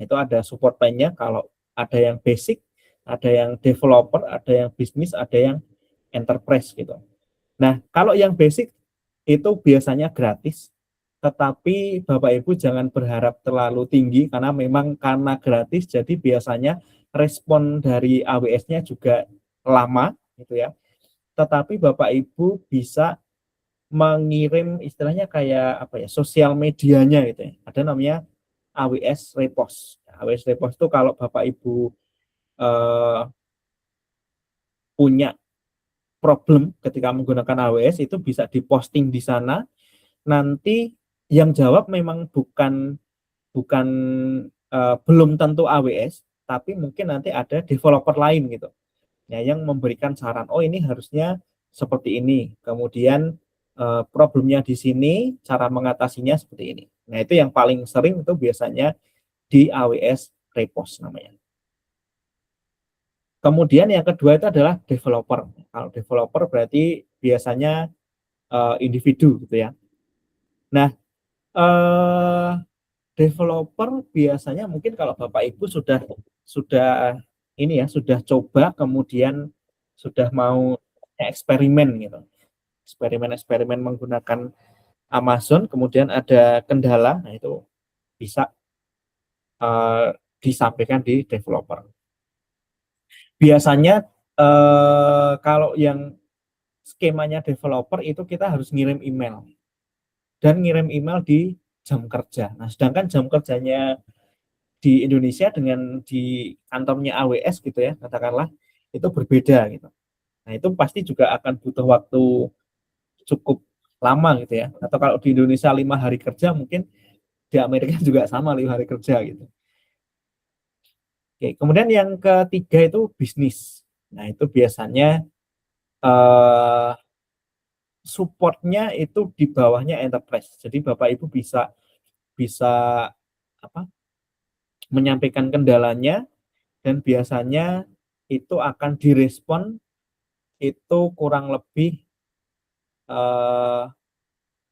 itu ada support plan-nya. Kalau ada yang basic, ada yang developer, ada yang bisnis, ada yang enterprise gitu. Nah, kalau yang basic itu biasanya gratis, tetapi Bapak Ibu jangan berharap terlalu tinggi karena memang karena gratis, jadi biasanya respon dari AWS-nya juga lama gitu ya. Tetapi Bapak Ibu bisa mengirim istilahnya kayak apa ya, sosial medianya gitu ya. Ada namanya AWS Repost. AWS Repost itu kalau Bapak Ibu punya problem ketika menggunakan AWS, itu bisa diposting di sana. Nanti yang jawab memang bukan belum tentu AWS, tapi mungkin nanti ada developer lain gitu ya, yang memberikan saran, oh ini harusnya seperti ini, kemudian problemnya di sini, cara mengatasinya seperti ini. Nah, itu yang paling sering itu biasanya di AWS Repos namanya. Kemudian yang kedua itu adalah developer. Kalau developer berarti biasanya individu gitu ya. Nah, eh, developer biasanya mungkin kalau Bapak Ibu sudah ini ya, sudah coba kemudian sudah mau eksperimen gitu. Eksperimen-eksperimen menggunakan Amazon, kemudian ada kendala, nah itu bisa disampaikan di developer. Biasanya kalau yang skemanya developer itu kita harus ngirim email dan ngirim email di jam kerja. Nah, sedangkan jam kerjanya di Indonesia dengan di kantornya AWS gitu ya, katakanlah itu berbeda gitu. Nah, itu pasti juga akan butuh waktu cukup lama gitu ya. Atau kalau di Indonesia 5 hari kerja, mungkin di Amerika juga sama 5 hari kerja gitu. Oke, kemudian yang ketiga itu bisnis. Nah, itu biasanya supportnya itu di bawahnya enterprise. Jadi Bapak Ibu bisa bisa apa menyampaikan kendalanya dan biasanya itu akan direspon itu kurang lebih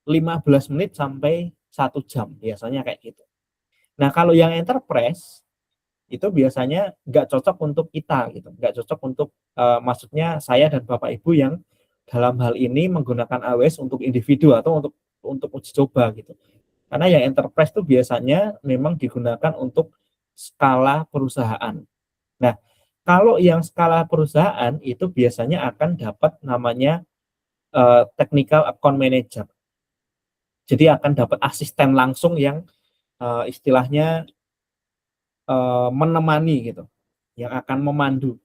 15 menit sampai 1 jam biasanya kayak gitu. Nah, kalau yang enterprise itu biasanya nggak cocok untuk kita gitu, nggak cocok untuk maksudnya saya dan Bapak Ibu yang dalam hal ini menggunakan AWS untuk individu atau untuk uji coba gitu. Karena yang enterprise itu biasanya memang digunakan untuk skala perusahaan. Nah, kalau yang skala perusahaan itu biasanya akan dapat namanya technical account manager. Jadi akan dapat asisten langsung yang istilahnya menemani gitu, yang akan memandu.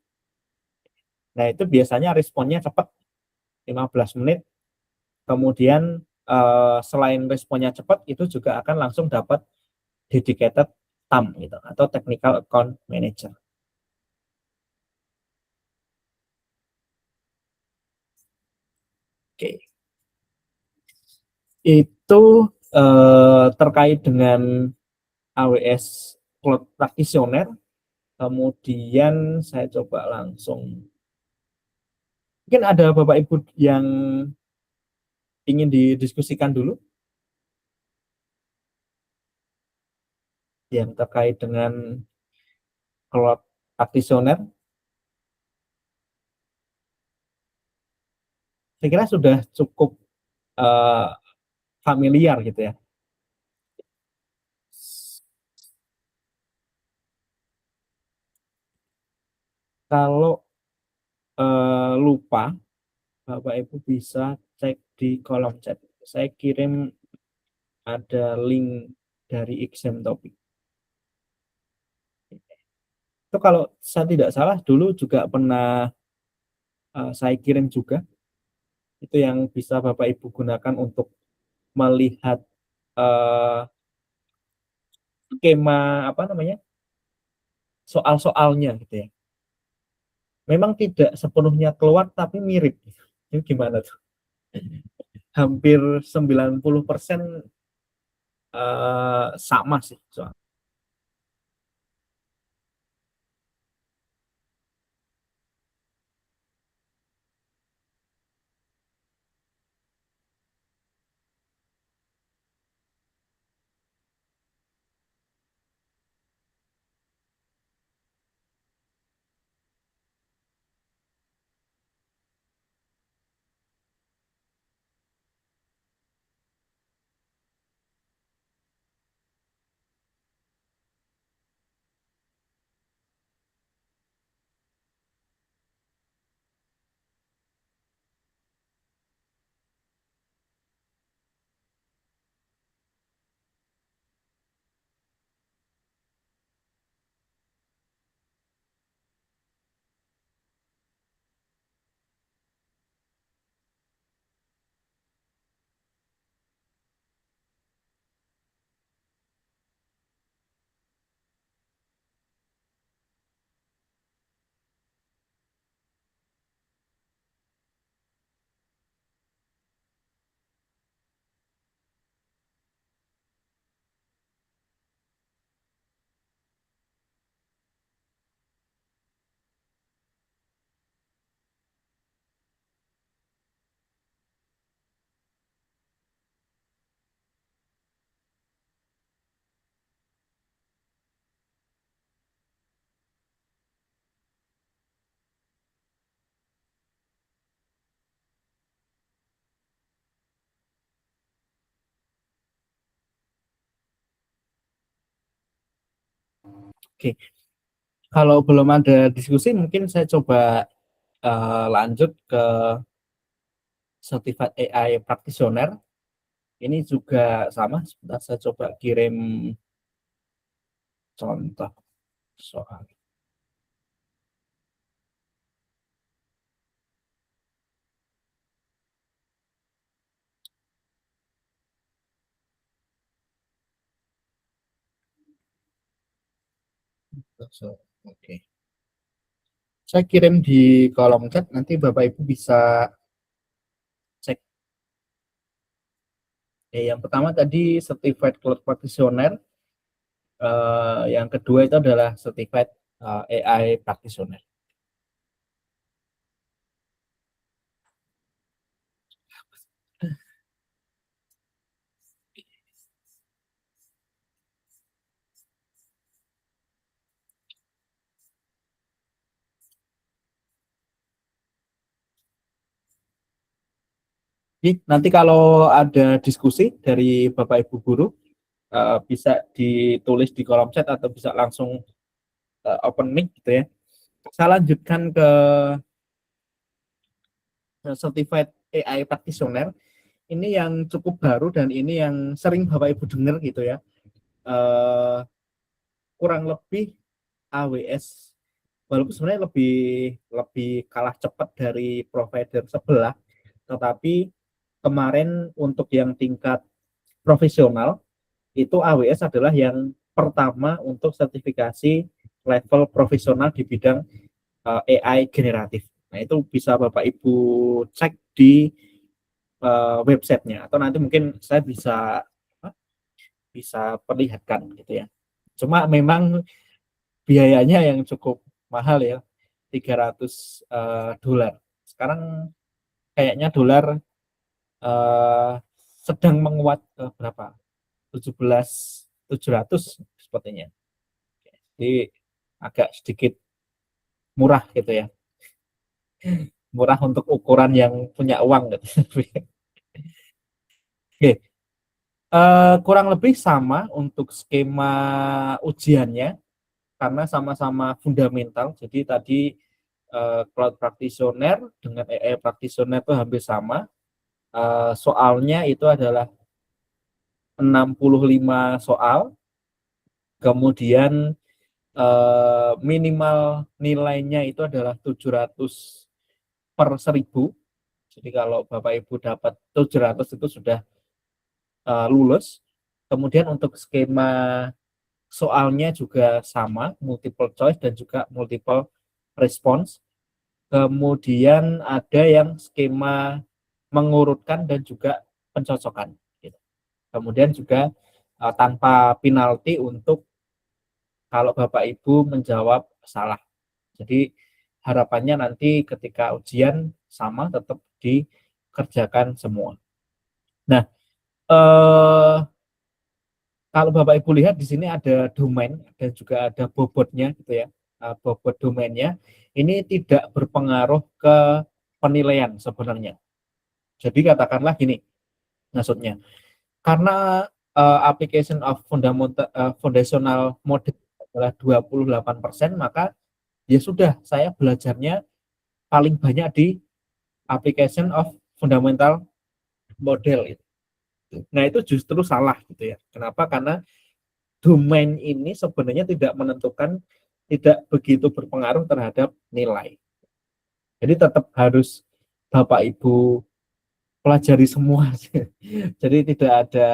Nah, itu biasanya responnya cepat, 15 menit. Kemudian selain responnya cepat, itu juga akan langsung dapat dedicated TAM gitu, atau technical account manager. Oke. Itu terkait dengan AWS Cloud Practitioner. Kemudian saya coba langsung. Mungkin ada Bapak Ibu yang ingin didiskusikan dulu yang terkait dengan Cloud Practitioner. Saya kira sudah cukup familiar gitu ya. Kalau lupa, Bapak Ibu bisa cek di kolom chat. Saya kirim ada link dari exam topik. Itu kalau saya tidak salah dulu juga pernah saya kirim juga. Itu yang bisa Bapak Ibu gunakan untuk melihat skema apa namanya soal-soalnya gitu ya. Memang tidak sepenuhnya keluar tapi mirip. Ini gimana tuh? Hampir 90% sama sih soal. Oke, kalau belum ada diskusi mungkin saya coba lanjut ke Certified AI Practitioner. Ini juga sama, sebentar saya coba kirim contoh soal. Oke. Saya kirim di kolom chat, nanti Bapak Ibu bisa cek. Yang pertama tadi Certified Cloud Practitioner, yang kedua itu adalah Certified AI Practitioner. Nanti kalau ada diskusi dari Bapak Ibu guru, bisa ditulis di kolom chat atau bisa langsung open mic gitu ya. Saya lanjutkan ke Certified AI Practitioner. Ini yang cukup baru dan ini yang sering Bapak Ibu dengar gitu ya. Kurang lebih AWS, walaupun sebenarnya lebih kalah cepat dari provider sebelah, tetapi kemarin untuk yang tingkat profesional itu AWS adalah yang pertama untuk sertifikasi level profesional di bidang AI generatif. Nah, itu bisa Bapak Ibu cek di websitenya, atau nanti mungkin saya bisa perlihatkan gitu ya. Cuma memang biayanya yang cukup mahal ya, $300. Sekarang kayaknya dolar sedang menguat ke berapa? 17.700 sepertinya. Jadi agak sedikit murah gitu ya. Murah untuk ukuran yang punya uang gitu. Oke. Kurang lebih sama untuk skema ujiannya karena sama-sama fundamental. Jadi tadi Cloud Practitioner dengan AI Practitioner itu hampir sama. Soalnya itu adalah 65 soal, kemudian minimal nilainya itu adalah 700 per 1000. Jadi kalau Bapak Ibu dapat 700 itu sudah lulus. Kemudian untuk skema soalnya juga sama, multiple choice dan juga multiple response. Kemudian ada yang skema mengurutkan dan juga pencocokan. Gitu. Kemudian juga tanpa penalti untuk kalau Bapak Ibu menjawab salah. Jadi harapannya nanti ketika ujian sama tetap dikerjakan semua. Nah, kalau Bapak Ibu lihat di sini ada domain dan juga ada bobotnya gitu ya. Bobot domainnya ini tidak berpengaruh ke penilaian sebenarnya. Jadi katakanlah gini, maksudnya karena application of foundational model adalah 28%, maka ya sudah saya belajarnya paling banyak di application of fundamental model. Nah, itu justru salah gitu ya. Kenapa? Karena domain ini sebenarnya tidak menentukan, tidak begitu berpengaruh terhadap nilai. Jadi tetap harus Bapak Ibu pelajari semua. Jadi tidak ada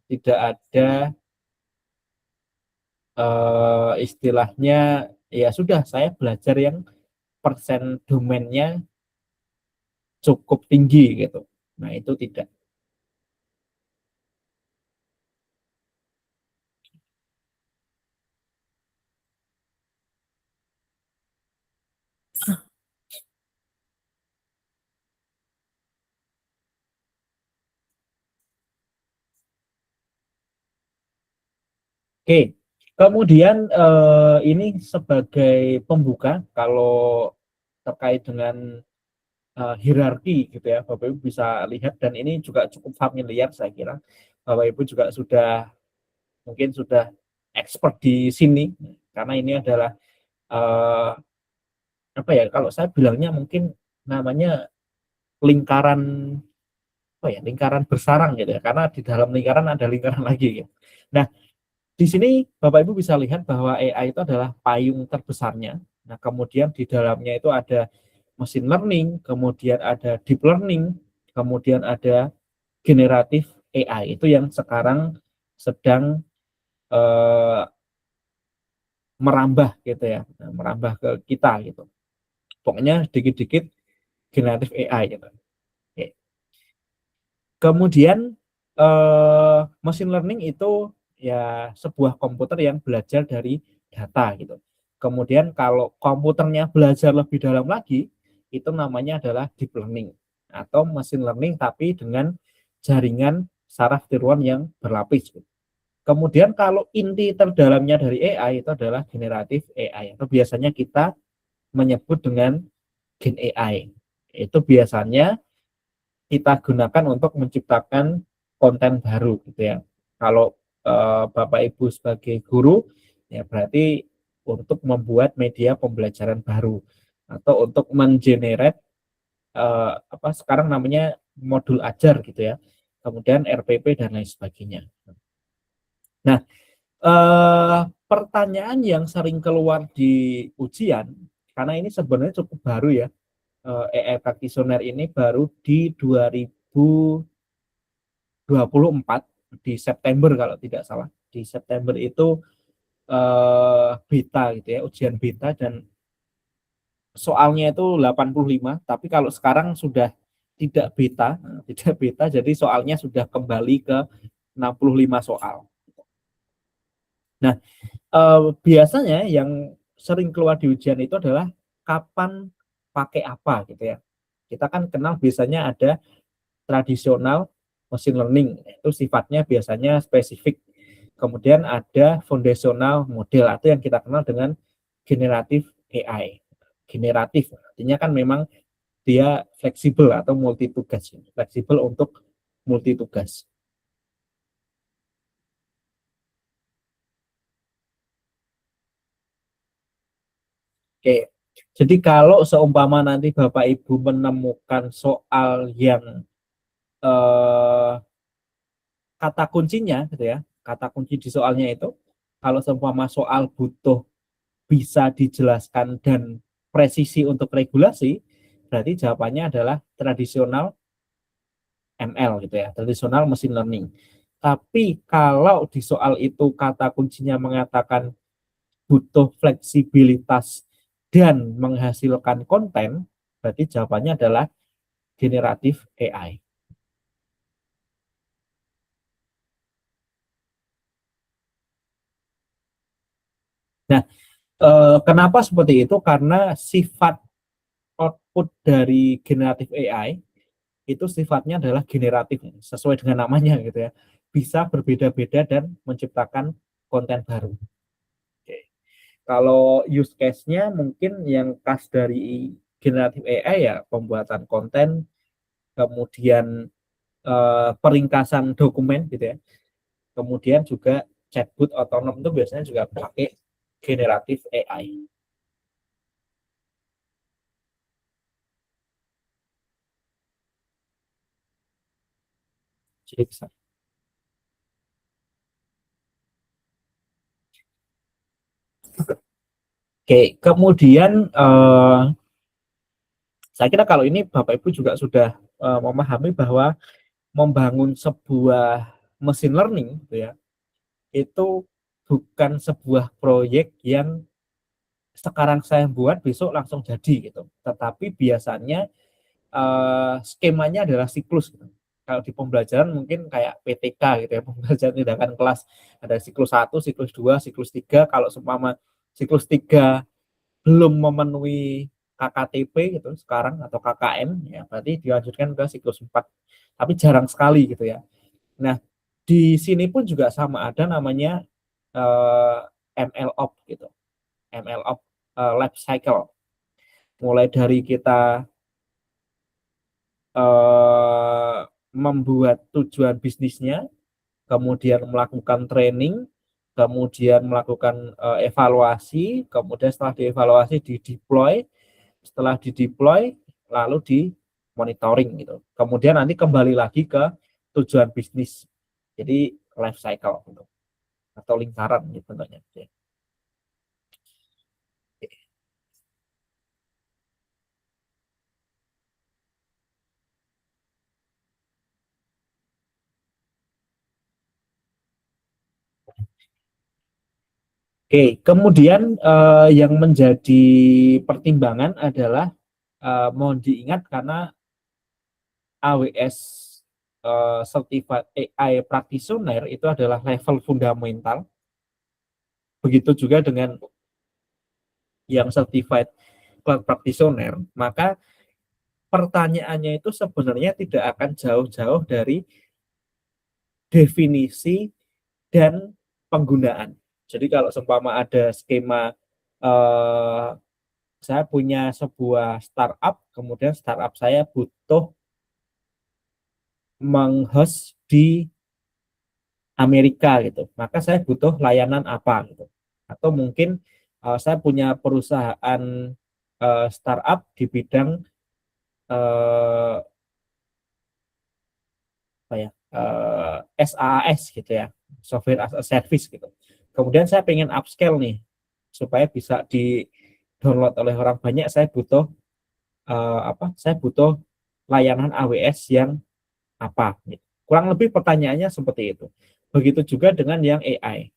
tidak ada istilahnya ya sudah saya belajar yang persen domainnya cukup tinggi gitu. Nah, itu tidak. Oke, kemudian ini sebagai pembuka kalau terkait dengan hierarki gitu ya, Bapak Ibu bisa lihat dan ini juga cukup familiar saya kira. Bapak Ibu juga sudah mungkin sudah expert di sini karena ini adalah apa ya, kalau saya bilangnya mungkin namanya lingkaran lingkaran bersarang gitu ya, karena di dalam lingkaran ada lingkaran lagi gitu. Nah, di sini Bapak Ibu bisa lihat bahwa AI itu adalah payung terbesarnya. Nah, kemudian di dalamnya itu ada machine learning, kemudian ada deep learning, kemudian ada generatif AI. Itu yang sekarang sedang merambah gitu ya, merambah ke kita gitu. Pokoknya dikit-dikit generatif AI gitu. Oke. Kemudian machine learning itu ya sebuah komputer yang belajar dari data gitu. Kemudian kalau komputernya belajar lebih dalam lagi, itu namanya adalah deep learning atau machine learning tapi dengan jaringan saraf tiruan yang berlapis. Kemudian kalau inti terdalamnya dari AI itu adalah generatif AI atau biasanya kita menyebut dengan Gen AI. Itu biasanya kita gunakan untuk menciptakan konten baru gitu ya. Kalau Bapak Ibu sebagai guru ya berarti untuk membuat media pembelajaran baru atau untuk mengenerate apa sekarang namanya modul ajar gitu ya. Kemudian RPP dan lain sebagainya. Nah, pertanyaan yang sering keluar di ujian karena ini sebenarnya cukup baru ya. AI Practitioner ini baru di 2024 di September kalau tidak salah. Di September itu beta gitu ya, ujian beta dan soalnya itu 85, tapi kalau sekarang sudah tidak beta, tidak beta jadi soalnya sudah kembali ke 65 soal. Nah, biasanya yang sering keluar di ujian itu adalah kapan pakai apa gitu ya. Kita kan kenal biasanya ada tradisional machine learning, itu sifatnya biasanya spesifik. Kemudian ada foundational model atau yang kita kenal dengan generatif AI. Generatif artinya kan memang dia fleksibel atau multitugas, fleksibel untuk multitugas. Oke, jadi kalau seumpama nanti Bapak Ibu menemukan soal yang kata kuncinya gitu ya, kata kunci di soalnya itu, kalau seumpama soal butuh bisa dijelaskan dan presisi untuk regulasi, berarti jawabannya adalah tradisional ML gitu ya, tradisional machine learning. Tapi kalau di soal itu kata kuncinya mengatakan butuh fleksibilitas dan menghasilkan konten, berarti jawabannya adalah generatif AI. Nah, kenapa seperti itu? Karena sifat output dari generatif AI itu sifatnya adalah generatif, sesuai dengan namanya gitu ya. Bisa berbeda-beda dan menciptakan konten baru. Oke. Kalau use case-nya mungkin yang khas dari generatif AI ya pembuatan konten, kemudian peringkasan dokumen gitu ya. Kemudian juga chatbot otonom itu biasanya juga pakai generatif AI. Jadi bisa. Oke, kemudian saya kira kalau ini Bapak Ibu juga sudah memahami bahwa membangun sebuah machine learning gitu ya, itu bukan sebuah proyek yang sekarang saya buat besok langsung jadi gitu. Tetapi biasanya skemanya adalah siklus gitu. Kalau di pembelajaran mungkin kayak PTK gitu ya, pembelajaran tindakan kelas ada siklus 1, siklus 2, siklus 3. Kalau seumpama siklus 3 belum memenuhi KKTP gitu sekarang atau KKN ya berarti dilanjutkan ke siklus 4. Tapi jarang sekali gitu ya. Nah, di sini pun juga sama ada namanya MLOps gitu. MLOps life cycle. Mulai dari kita membuat tujuan bisnisnya, kemudian melakukan training, kemudian melakukan evaluasi, kemudian setelah dievaluasi di-deploy, setelah di-deploy lalu di monitoring gitu. Kemudian nanti kembali lagi ke tujuan bisnis. Jadi life cycle gitu. Atau lingkaran gitu bentuknya. Oke, kemudian yang menjadi pertimbangan adalah mohon diingat karena AWS Certified AI Practitioner itu adalah level fundamental. Begitu juga dengan yang Certified Cloud Practitioner, maka pertanyaannya itu sebenarnya tidak akan jauh-jauh dari definisi dan penggunaan. Jadi kalau seumpama ada skema saya punya sebuah startup, kemudian startup saya butuh menghost di Amerika gitu, maka saya butuh layanan apa gitu. Atau mungkin saya punya perusahaan startup di bidang apa ya SaaS gitu ya, software as a service gitu. Kemudian saya pengen upscale nih supaya bisa di download oleh orang banyak, saya butuh saya butuh layanan AWS yang apa gitu. Kurang lebih pertanyaannya seperti itu. Begitu juga dengan yang AI.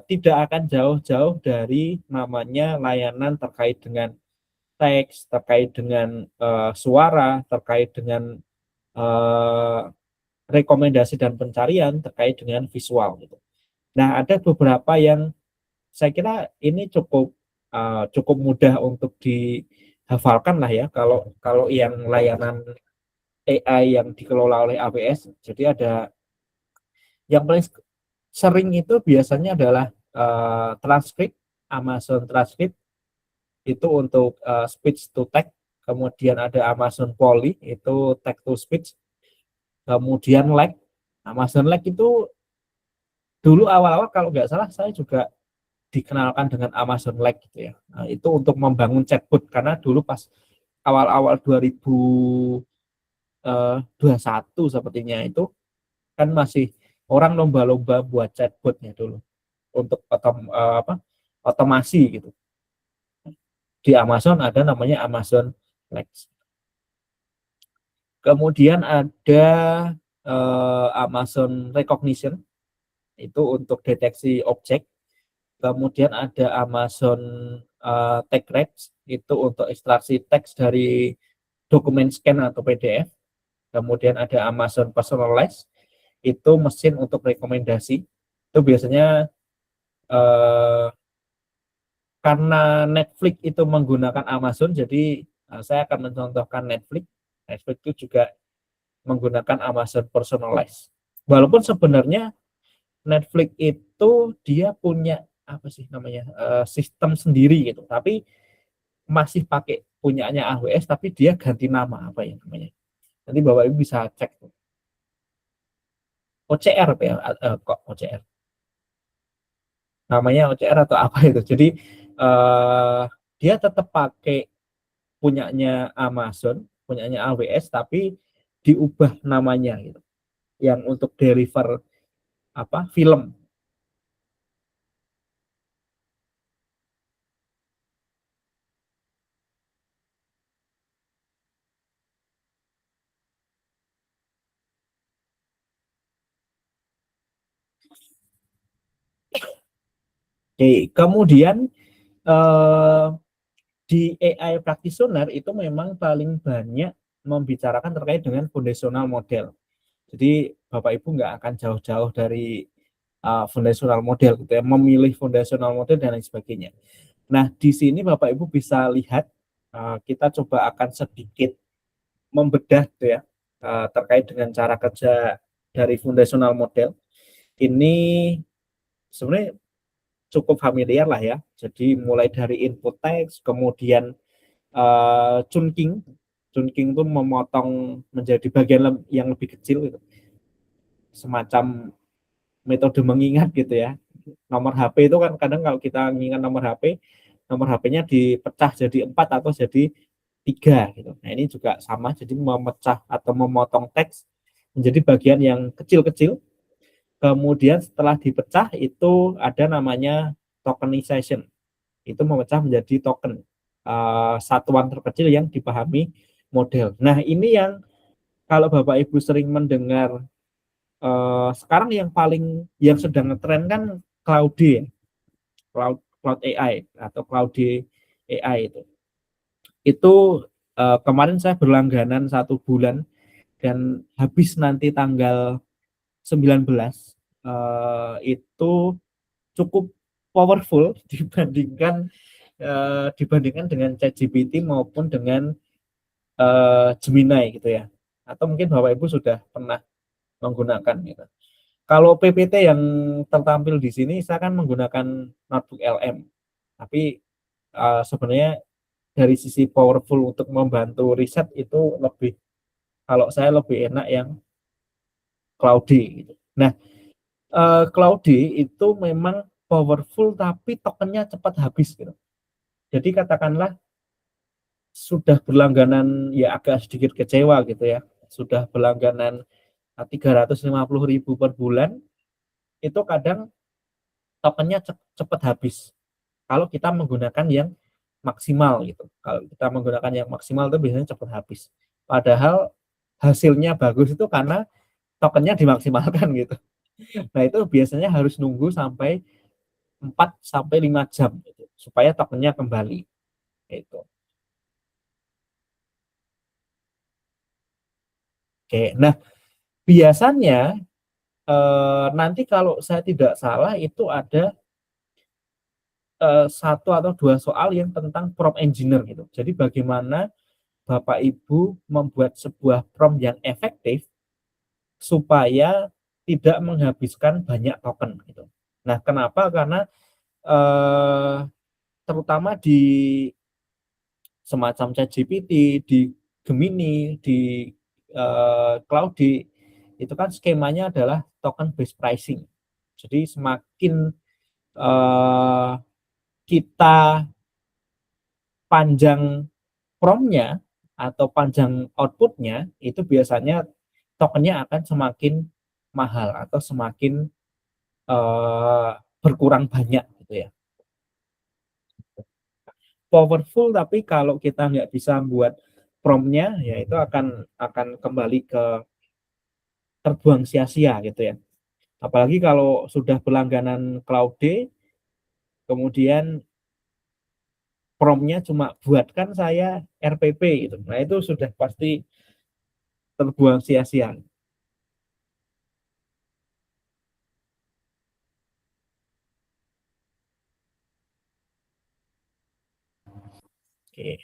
Tidak akan jauh-jauh dari namanya layanan terkait dengan teks, terkait dengan suara, terkait dengan rekomendasi dan pencarian, terkait dengan visual gitu. Nah, ada beberapa yang saya kira ini cukup mudah untuk dihafalkan lah ya, kalau yang layanan AI yang dikelola oleh AWS. Jadi ada yang paling sering itu biasanya adalah transkrip, Amazon Transcript itu untuk speech to text, kemudian ada Amazon Polly itu text to speech, kemudian Leg. Amazon Leg itu dulu awal-awal kalau nggak salah saya juga dikenalkan dengan Amazon Leg gitu ya. Nah, itu untuk membangun chatbot karena dulu pas awal-awal 2021 sepertinya itu kan masih orang lomba-lomba buat chatbotnya dulu untuk otomasi gitu. Di Amazon ada namanya Amazon Lex. Kemudian ada Amazon Recognition itu untuk deteksi objek. Kemudian ada Amazon Tag Rex itu untuk ekstraksi teks dari dokumen scan atau PDF. Kemudian ada Amazon Personalize itu mesin untuk rekomendasi. Itu biasanya karena Netflix itu menggunakan Amazon, jadi saya akan mencontohkan Netflix. Netflix itu juga menggunakan Amazon Personalize. Walaupun sebenarnya Netflix itu dia punya apa sih namanya sistem sendiri gitu, tapi masih pakai punyanya AWS, tapi dia ganti nama apa ya namanya. Nanti Bapak Ibu bisa cek. OCR apa ya? Kok OCR? Namanya OCR atau apa itu? Jadi dia tetap pakai punyanya Amazon, punyanya AWS, tapi diubah namanya gitu. Yang untuk deliver apa film. Oke, kemudian di AI practitioner itu memang paling banyak membicarakan terkait dengan foundational model. Jadi Bapak Ibu nggak akan jauh-jauh dari foundational model gitu ya, memilih foundational model dan lain sebagainya. Nah, di sini Bapak Ibu bisa lihat kita coba akan sedikit membedah tuh ya terkait dengan cara kerja dari foundational model. Ini sebenarnya cukup familiar lah ya. Jadi mulai dari input text, kemudian chunking. Chunking itu memotong menjadi bagian yang lebih kecil gitu. Semacam metode mengingat gitu ya. nomor HP itu kan kadang kalau kita mengingat nomor HP-nya dipecah jadi 4 atau jadi 3 gitu. Nah, ini juga sama, jadi memecah atau memotong teks menjadi bagian yang kecil-kecil. Kemudian setelah dipecah itu ada namanya tokenization. Itu memecah menjadi token, satuan terkecil yang dipahami model. Nah, ini yang kalau Bapak Ibu sering mendengar, sekarang yang sedang ngetren kan Claude, Cloud AI atau Claude AI itu. Itu kemarin saya berlangganan 1 bulan dan habis nanti tanggal 19, itu cukup powerful dibandingkan dengan ChatGPT maupun dengan Gemini gitu ya. Atau mungkin Bapak Ibu sudah pernah menggunakan gitu. Kalau PPT yang tertampil di sini saya kan menggunakan notebook LM. Tapi sebenarnya dari sisi powerful untuk membantu riset itu kalau saya lebih enak yang Claude gitu. Nah, Claude itu memang powerful tapi tokennya cepat habis gitu. Jadi katakanlah sudah berlangganan ya agak sedikit kecewa gitu ya. Sudah berlangganan 350.000 per bulan, itu kadang tokennya cepat habis. Kalau kita menggunakan yang maksimal gitu. Kalau kita menggunakan yang maksimal itu biasanya cepat habis. Padahal hasilnya bagus itu karena tokennya dimaksimalkan gitu. Nah, itu biasanya harus nunggu sampai 4 sampai 5 jam gitu, supaya tokennya kembali gitu. Oke, nah biasanya nanti kalau saya tidak salah itu ada 1 atau 2 soal yang tentang prompt engineer gitu. Jadi bagaimana Bapak Ibu membuat sebuah prompt yang efektif supaya tidak menghabiskan banyak token gitu. Nah, kenapa? Karena terutama di semacam ChatGPT, di Gemini, di Claude, itu kan skemanya adalah token based pricing. Jadi semakin kita panjang prompt-nya atau panjang output-nya, itu biasanya tokennya akan semakin mahal atau semakin berkurang banyak gitu ya. Powerful, tapi kalau kita nggak bisa buat prompt-nya, ya itu akan kembali ke terbuang sia-sia gitu ya. Apalagi kalau sudah berlangganan Claude, kemudian prompt-nya cuma buatkan saya RPP gitu. Nah, itu sudah pasti terbuang sia-sia. Oke.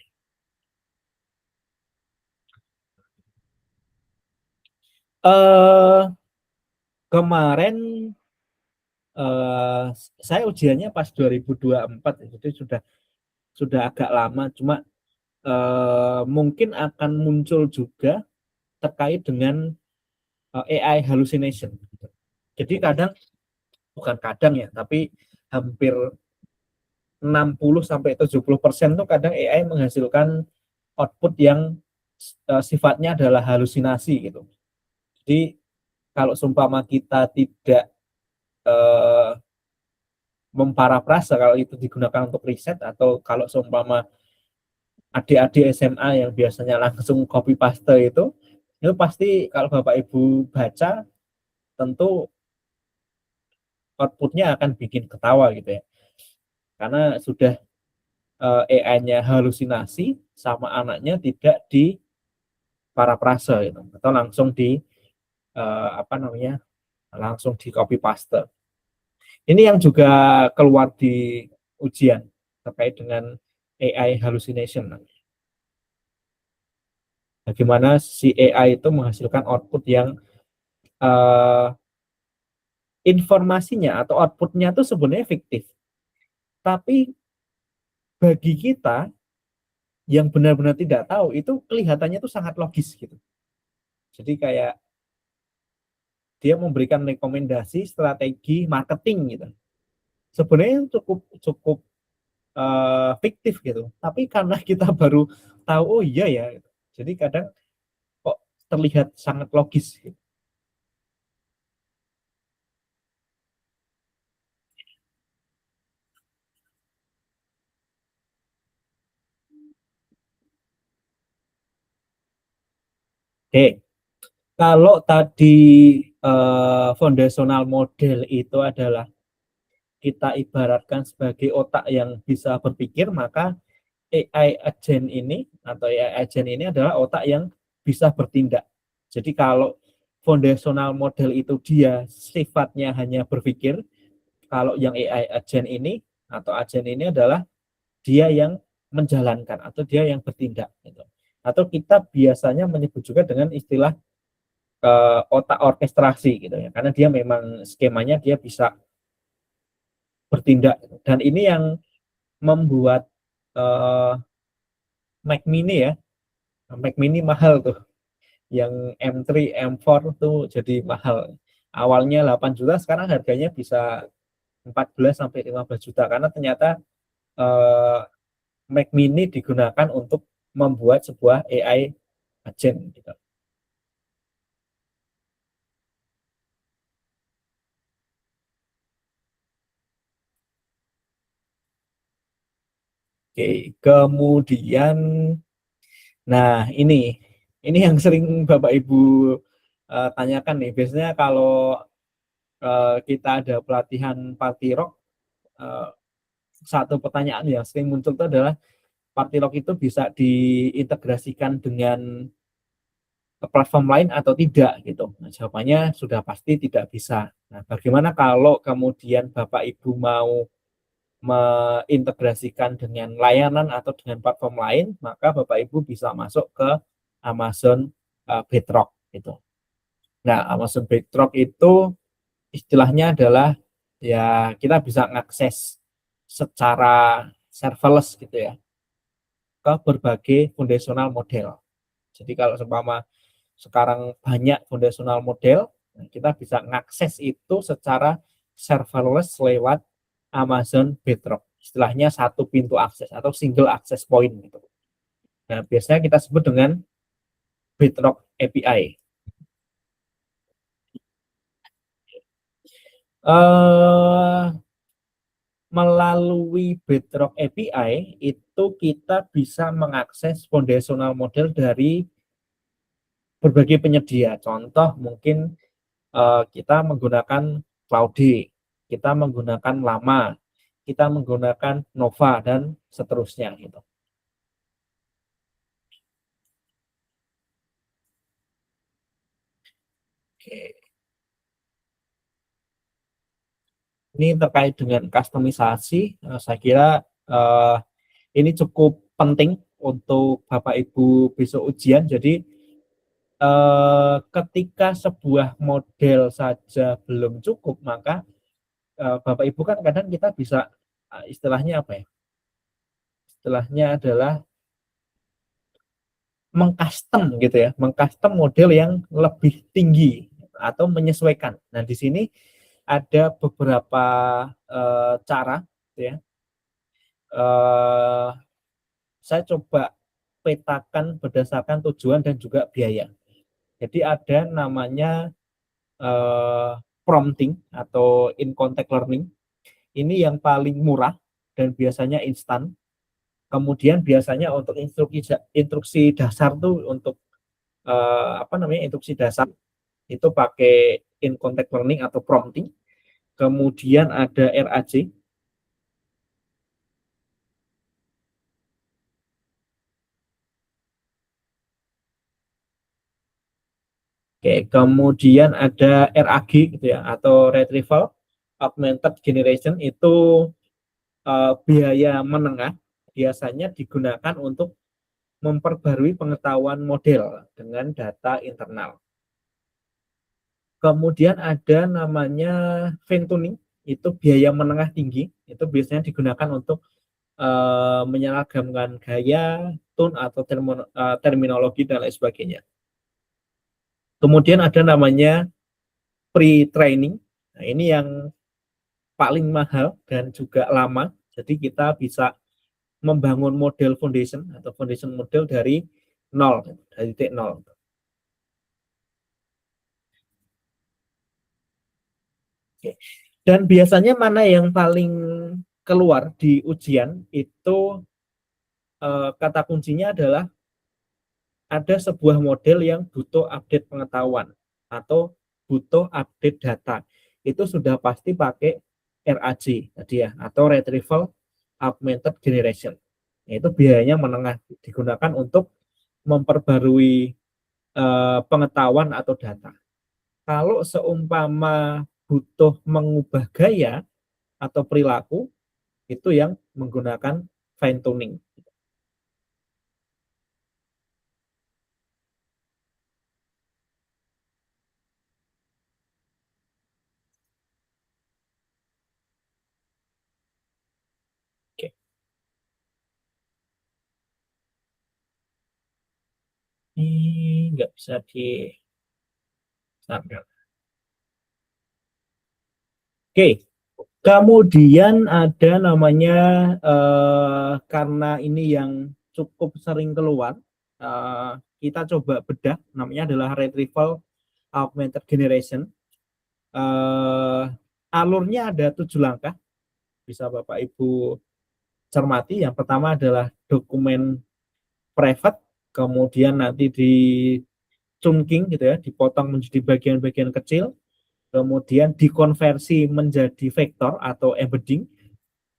Kemarin saya ujiannya pas 2024, jadi sudah agak lama, cuma mungkin akan muncul juga terkait dengan AI hallucination. Jadi bukan kadang ya, tapi hampir 60 sampai 70% tuh kadang AI menghasilkan output yang sifatnya adalah halusinasi gitu. Jadi kalau seumpama kita tidak memparafrase, kalau itu digunakan untuk riset, atau kalau seumpama adik-adik SMA yang biasanya langsung copy paste itu pasti kalau Bapak Ibu baca tentu outputnya akan bikin ketawa gitu ya. Karena sudah AI-nya halusinasi sama anaknya tidak di parafrase gitu, atau langsung langsung di copy paste. Ini yang juga keluar di ujian terkait dengan AI hallucination. Bagaimana si AI itu menghasilkan output yang informasinya atau outputnya itu sebenarnya fiktif. Tapi bagi kita yang benar-benar tidak tahu, itu kelihatannya itu sangat logis gitu. Jadi kayak dia memberikan rekomendasi strategi marketing gitu. sebenarnya cukup cukup fiktif gitu. Tapi karena kita baru tahu, oh iya ya, jadi kadang kok terlihat sangat logis gitu. Oke, kalau tadi foundational model itu adalah kita ibaratkan sebagai otak yang bisa berpikir, maka AI agent ini atau AI agent ini adalah otak yang bisa bertindak. Jadi kalau foundational model itu dia sifatnya hanya berpikir, kalau yang AI agent ini atau agent ini adalah dia yang menjalankan atau dia yang bertindak gitu. Atau kita biasanya menyebut juga dengan istilah otak orkestrasi gitu ya, karena dia memang skemanya dia bisa bertindak, dan ini yang membuat Mac Mini ya, Mac Mini mahal tuh, yang M3, M4 tuh jadi mahal. Awalnya 8 juta, sekarang harganya bisa 14 sampai 15 juta karena ternyata Mac Mini digunakan untuk membuat sebuah AI agent gitu. Oke, kemudian nah ini yang sering Bapak Ibu tanyakan nih. Biasanya kalau kita ada pelatihan party rock, satu pertanyaan yang sering muncul itu adalah party rock itu bisa diintegrasikan dengan platform lain atau tidak gitu. Nah, jawabannya sudah pasti tidak bisa. Nah, bagaimana kalau kemudian Bapak Ibu mau mengintegrasikan dengan layanan atau dengan platform lain, maka Bapak Ibu bisa masuk ke Amazon Bedrock gitu. Nah, Amazon Bedrock itu istilahnya adalah ya kita bisa mengakses secara serverless gitu ya ke berbagai foundational model. Jadi kalau seumpama sekarang banyak foundational model, kita bisa mengakses itu secara serverless lewat Amazon Bedrock. Istilahnya satu pintu akses atau single access point gitu. Nah, biasanya kita sebut dengan Bedrock API. Melalui Bedrock API itu kita bisa mengakses foundational model dari berbagai penyedia. Contoh mungkin kita menggunakan Claude, kita menggunakan Llama, kita menggunakan Nova dan seterusnya gitu. Oke. Ini terkait dengan customisasi, saya kira ini cukup penting untuk Bapak Ibu besok ujian. Jadi ketika sebuah model saja belum cukup, maka Bapak Ibu kan kadang kita bisa istilahnya apa ya? Istilahnya adalah mengcustom gitu ya, mengcustom model yang lebih tinggi atau menyesuaikan. Nah, di sini ada beberapa cara ya. Saya coba petakan berdasarkan tujuan dan juga biaya. Jadi ada namanya prompting atau in context learning. Ini yang paling murah dan biasanya instan. Kemudian biasanya untuk instruksi dasar tuh untuk instruksi dasar itu pakai in context learning atau prompting. Kemudian ada RAG. Oke, kemudian ada RAG gitu ya, atau Retrieval Augmented Generation. Itu biaya menengah, biasanya digunakan untuk memperbarui pengetahuan model dengan data internal. Kemudian ada namanya fine tuning, itu biaya menengah tinggi, itu biasanya digunakan untuk menyeragamkan gaya, tone atau terminologi dan lain sebagainya. Kemudian ada namanya pre-training. Nah, ini yang paling mahal dan juga lama. Jadi kita bisa membangun model foundation atau foundation model dari nol, dari titik nol. Oke. Dan biasanya mana yang paling keluar di ujian itu kata kuncinya adalah ada sebuah model yang butuh update pengetahuan atau butuh update data. Itu sudah pasti pakai RAG tadi ya, atau Retrieval Augmented Generation. Itu biayanya menengah, digunakan untuk memperbarui pengetahuan atau data. Kalau seumpama butuh mengubah gaya atau perilaku, itu yang menggunakan fine tuning. Oke. Ini nggak bisa di sambil. Oke. Kemudian ada namanya karena ini yang cukup sering keluar, kita coba bedah, namanya adalah Retrieval Augmented Generation. Alurnya ada 7 langkah, bisa Bapak Ibu cermati. Yang pertama adalah dokumen private, kemudian nanti di chunking gitu ya, dipotong menjadi bagian-bagian kecil, kemudian dikonversi menjadi vektor atau embedding,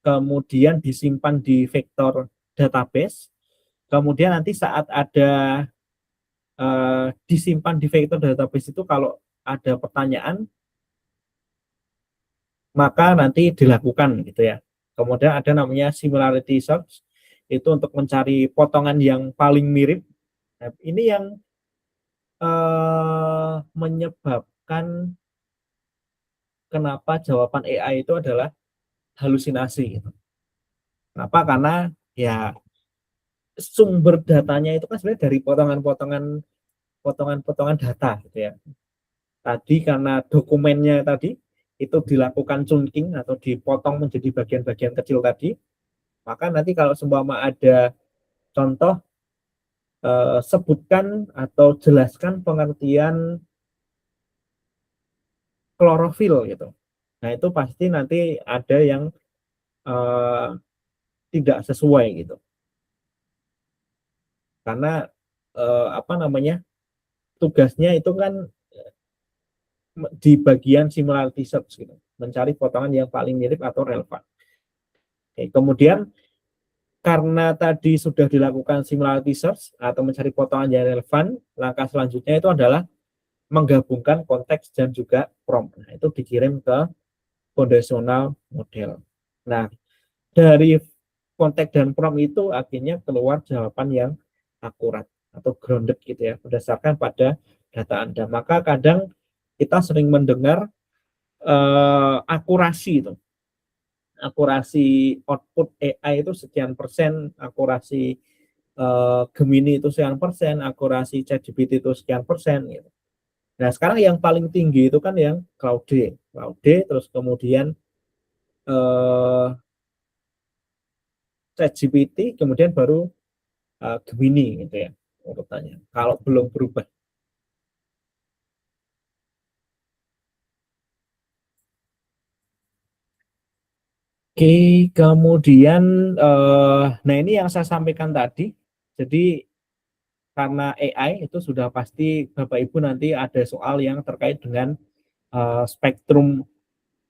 kemudian disimpan di vektor database, kemudian nanti saat ada disimpan di vektor database itu kalau ada pertanyaan maka nanti dilakukan gitu ya. Kemudian ada namanya similarity search, itu untuk mencari potongan yang paling mirip. Nah, ini yang menyebabkan kenapa jawaban AI itu adalah halusinasi gitu. Kenapa? Karena ya sumber datanya itu kan sebenarnya dari potongan-potongan data gitu ya. Tadi karena dokumennya tadi itu dilakukan chunking atau dipotong menjadi bagian-bagian kecil tadi, maka nanti kalau seumpama ada contoh, sebutkan atau jelaskan pengertian klorofil gitu. Nah itu pasti nanti ada yang tidak sesuai gitu. Karena apa namanya, tugasnya itu kan di bagian similarity search gitu, mencari potongan yang paling mirip atau relevan. Oke, kemudian karena tadi sudah dilakukan similarity search atau mencari potongan yang relevan, langkah selanjutnya itu adalah menggabungkan konteks dan juga prompt. Nah, itu dikirim ke foundational model. Nah, dari konteks dan prompt itu akhirnya keluar jawaban yang akurat atau grounded gitu ya, berdasarkan pada data Anda. Maka kadang kita sering mendengar akurasi itu. Akurasi output AI itu sekian persen, akurasi Gemini itu sekian persen, akurasi ChatGPT itu sekian persen gitu. Nah, sekarang yang paling tinggi itu kan yang Claude, terus kemudian ChatGPT, kemudian baru Gemini gitu ya urutannya. Kalau belum berubah. Oke, kemudian nah ini yang saya sampaikan tadi. Jadi karena AI itu sudah pasti Bapak Ibu nanti ada soal yang terkait dengan spektrum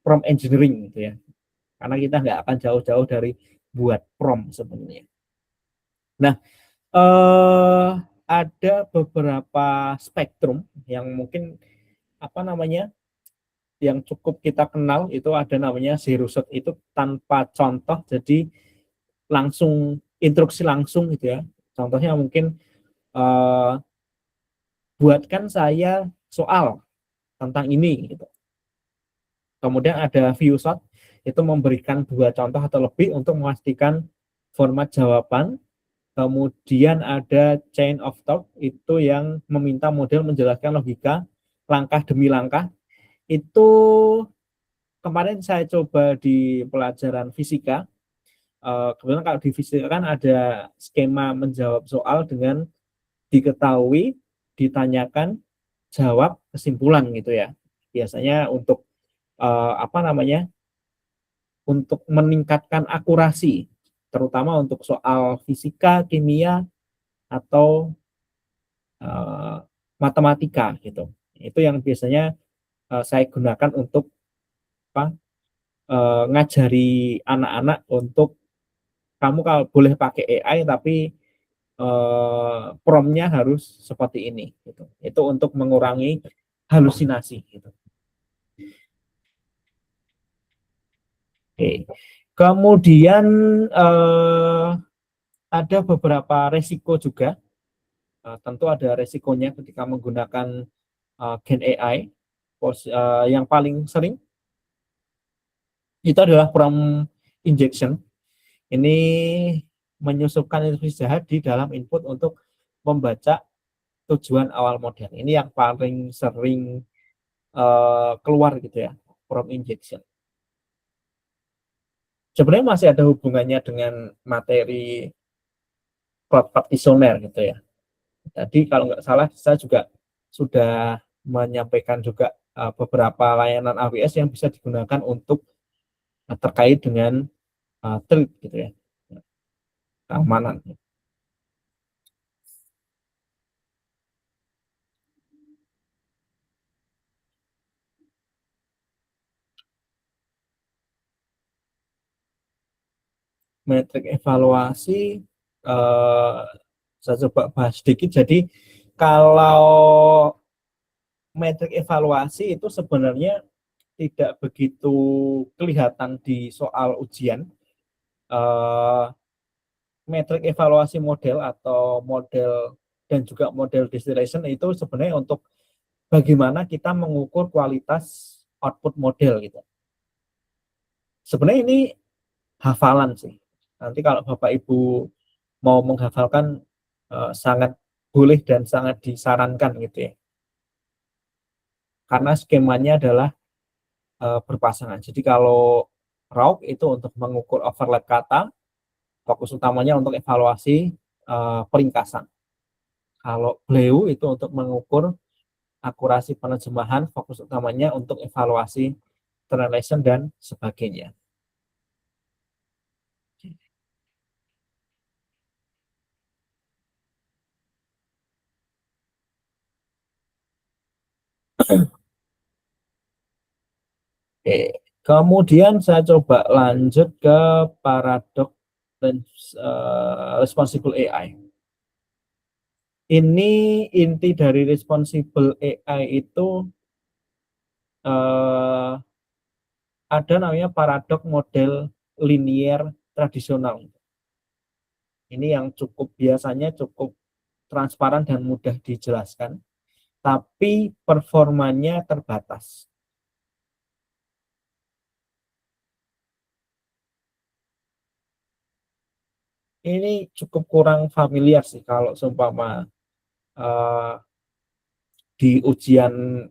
prompt engineering gitu ya. Karena kita nggak akan jauh-jauh dari buat prompt sebenarnya. Nah, ada beberapa spektrum yang mungkin apa namanya, yang cukup kita kenal, itu ada namanya zero shot, itu tanpa contoh, jadi langsung instruksi langsung gitu ya. Contohnya mungkin buatkan saya soal tentang ini gitu. Kemudian ada view shot, itu memberikan 2 contoh atau lebih untuk memastikan format jawaban. Kemudian ada chain of thought, itu yang meminta model menjelaskan logika langkah demi langkah. Itu kemarin saya coba di pelajaran fisika. Kebetulan kalau di fisika kan ada skema menjawab soal dengan diketahui, ditanyakan, jawab, kesimpulan gitu ya. Biasanya untuk apa namanya? Untuk meningkatkan akurasi, terutama untuk soal fisika, kimia, atau matematika gitu. Itu yang biasanya saya gunakan untuk apa? Ngajari anak-anak untuk kamu kalau boleh pakai AI tapi prompt-nya harus seperti ini gitu. Itu untuk mengurangi halusinasi gitu. Oke. Kemudian ada beberapa resiko juga. Tentu ada resikonya ketika menggunakan Gen AI. Yang paling sering itu adalah prompt injection. Ini menyusupkan informasi jahat di dalam input untuk membaca tujuan awal model. Ini yang paling sering keluar gitu ya, prompt injection. Sebenarnya masih ada hubungannya dengan materi cloud practitioner gitu ya. Tadi kalau nggak salah saya juga sudah menyampaikan juga beberapa layanan AWS yang bisa digunakan untuk terkait dengan threat gitu ya, keamanan. Metrik evaluasi saya coba bahas sedikit. Jadi kalau metrik evaluasi itu sebenarnya tidak begitu kelihatan di soal ujian. Metrik evaluasi model atau model dan juga model distillation itu sebenarnya untuk bagaimana kita mengukur kualitas output model gitu. Sebenarnya ini hafalan sih. Nanti kalau Bapak Ibu mau menghafalkan sangat boleh dan sangat disarankan gitu ya. Karena skemanya adalah berpasangan. Jadi kalau RAUC itu untuk mengukur overlap kata, fokus utamanya untuk evaluasi peringkasan. Kalau BLEU itu untuk mengukur akurasi penerjemahan, fokus utamanya untuk evaluasi translation dan sebagainya. Oke, kemudian saya coba lanjut ke paradox responsible AI. Ini inti dari responsible AI itu ada namanya paradok model linear tradisional. Ini yang biasanya cukup transparan dan mudah dijelaskan, tapi performanya terbatas. Ini cukup kurang familiar sih kalau seumpama di ujian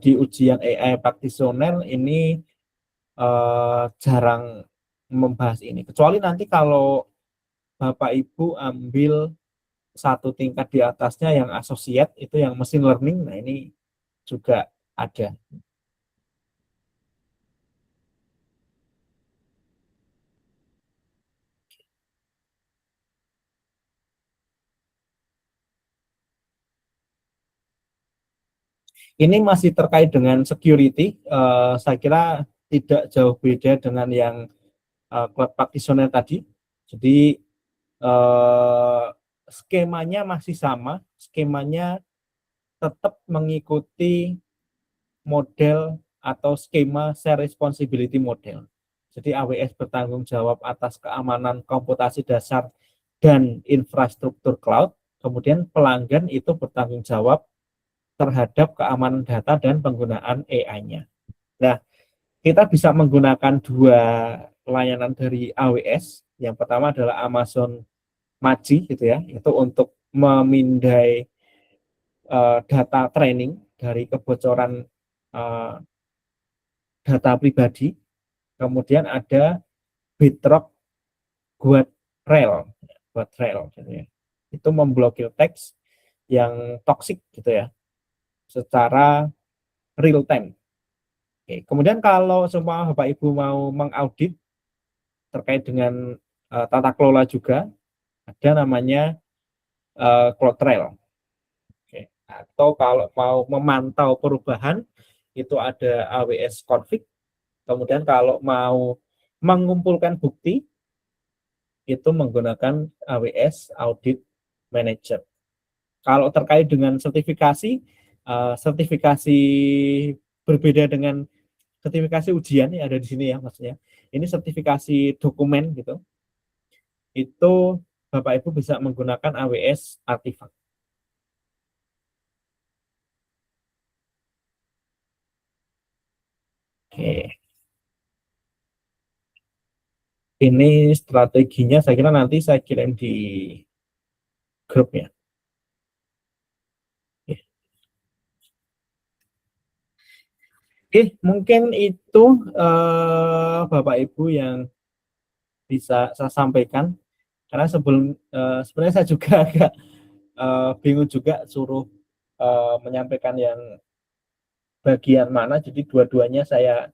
di ujian AI practitioner ini jarang membahas ini. Kecuali nanti kalau Bapak Ibu ambil satu tingkat di atasnya yang associate itu yang machine learning, nah ini juga ada. Ini masih terkait dengan security, saya kira tidak jauh beda dengan yang cloud practitioner tadi. Jadi skemanya masih sama, skemanya tetap mengikuti model atau skema share responsibility model. Jadi AWS bertanggung jawab atas keamanan komputasi dasar dan infrastruktur cloud, kemudian pelanggan itu bertanggung jawab terhadap keamanan data dan penggunaan AI-nya. Nah, kita bisa menggunakan dua layanan dari AWS. Yang pertama adalah Amazon Maji gitu ya, itu untuk memindai data training dari kebocoran data pribadi, kemudian ada Bedrock Guardrail, gitu ya. Itu memblokir teks yang toksik gitu ya, secara real time. Oke. Kemudian kalau semua Bapak Ibu mau mengaudit terkait dengan tata kelola juga, ada namanya CloudTrail. Oke. Atau kalau mau memantau perubahan, itu ada AWS Config. Kemudian kalau mau mengumpulkan bukti, itu menggunakan AWS Audit Manager. Kalau terkait dengan sertifikasi, sertifikasi berbeda dengan sertifikasi ujian yang ada di sini ya, maksudnya. Ini sertifikasi dokumen gitu. Itu Bapak Ibu bisa menggunakan AWS Artifact. Oke. Ini strateginya, saya kira nanti saya kirim di grup ya. Oke, mungkin itu Bapak Ibu yang bisa saya sampaikan. Karena sebenarnya saya juga agak bingung juga suruh menyampaikan yang bagian mana, jadi dua-duanya saya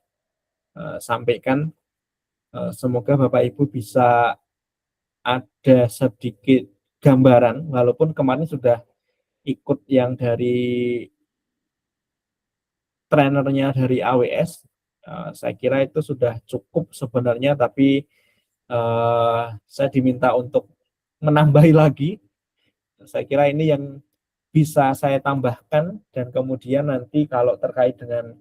sampaikan. Semoga Bapak Ibu bisa ada sedikit gambaran, walaupun kemarin sudah ikut yang dari trainernya dari AWS, saya kira itu sudah cukup sebenarnya, tapi saya diminta untuk menambahi lagi. Saya kira ini yang bisa saya tambahkan, dan kemudian nanti kalau terkait dengan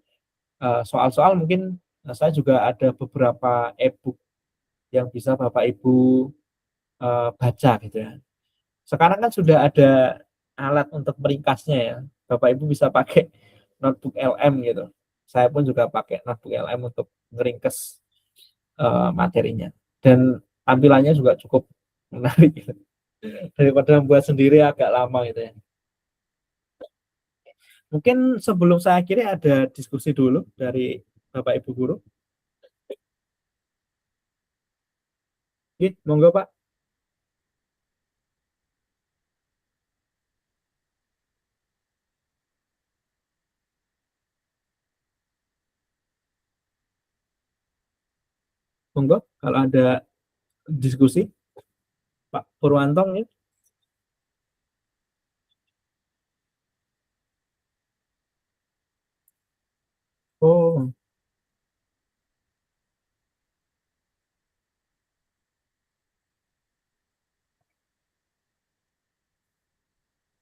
soal-soal mungkin saya juga ada beberapa e-book yang bisa Bapak Ibu baca gitu ya. Sekarang kan sudah ada alat untuk meringkasnya ya. Bapak Ibu bisa pakai notebook LM gitu. Saya pun juga pakai notebook LM untuk meringkas materinya. Dan tampilannya juga cukup menarik gitu. Daripada membuat sendiri agak lama gitu ya. Mungkin sebelum saya akhiri ada diskusi dulu dari Bapak Ibu guru. Oke, monggo Pak. Monggo kalau ada diskusi. Pak Purwanto nih. Oh,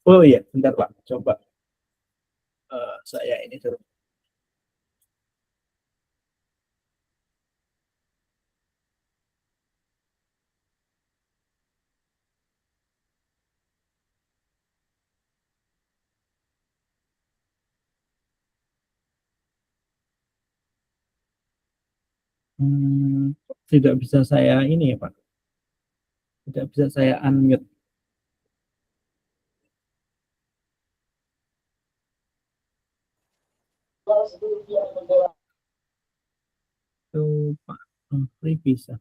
oh iya, bentar Pak. Coba saya ini dulu. Tidak bisa saya ini ya Pak. Tidak bisa saya unmute. Tuh Pak Fahri bisa.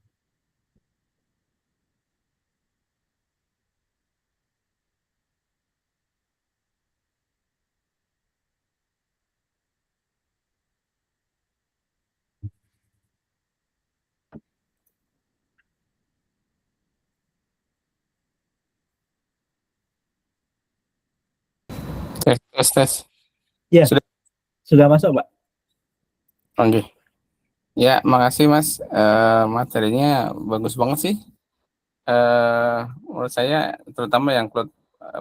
Tes. Ya, Sudah. sudah masuk Pak. Oke. Ya, makasih Mas. Materinya bagus banget sih. Menurut saya terutama yang cloud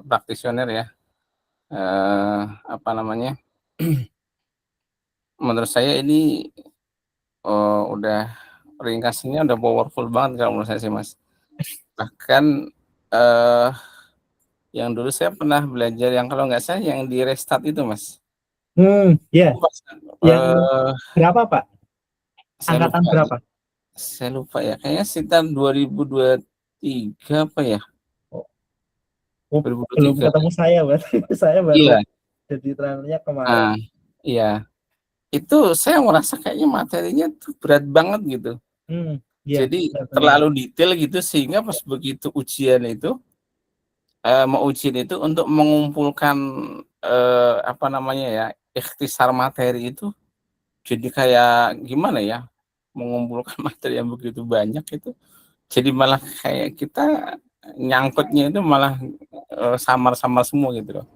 practitioner ya. Apa namanya? Menurut saya ini udah ringkasnya udah powerful banget kalau menurut saya sih Mas. Bahkan yang dulu saya pernah belajar yang kalau nggak salah yang di restart itu Mas. Ya. Yang berapa Pak? Saya Angkatan lupa, berapa? saya lupa ya. Kayaknya sekitar 2023 apa ya? Oh, belum 2023. ketemu saya, berarti saya baru Iya. jadi trainernya kemarin. Iya. itu saya merasa kayaknya materinya tuh berat banget gitu. Iya, Jadi benar. terlalu detail gitu sehingga pas begitu ujian itu mau ujian itu untuk mengumpulkan apa namanya ya, ikhtisar materi itu jadi kayak gimana ya, mengumpulkan materi yang begitu banyak itu jadi malah kayak kita nyangkutnya itu malah samar-samar semua gitu loh.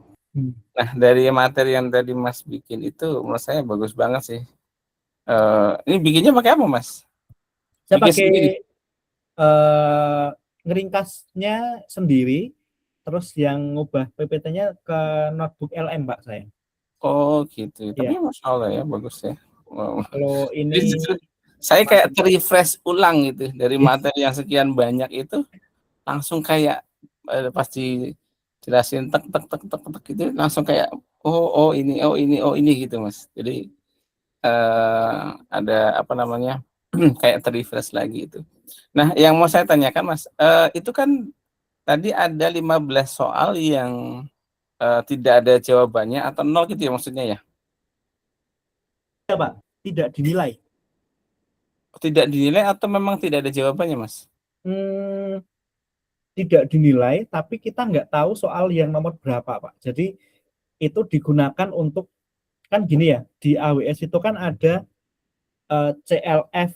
Nah, dari materi yang tadi Mas bikin itu menurut saya bagus banget sih. Ini bikinnya pakai apa, Mas? Saya Bikin pakai sendiri? ngeringkasnya sendiri, terus yang ngubah PPT-nya ke notebook LM, Pak, saya. Oh gitu. Tapi Ya, Masya Allah ya, bagus ya. Wow. kalau Jadi ini justru saya kayak ter-refresh ulang gitu dari materi yang sekian banyak itu langsung kayak pas dijelasin tek tek tek tek tek gitu langsung kayak oh ini gitu Mas. Jadi ada apa namanya kayak ter-refresh lagi itu. Nah, yang mau saya tanyakan Mas, itu kan tadi ada 15 soal yang tidak ada jawabannya atau nol gitu ya maksudnya ya? ya, Pak, tidak dinilai. Tidak dinilai atau memang tidak ada jawabannya, Mas? Hmm, Tidak dinilai, tapi kita nggak tahu soal yang nomor berapa, Pak. Jadi itu digunakan untuk, kan gini ya, di AWS itu kan ada CLF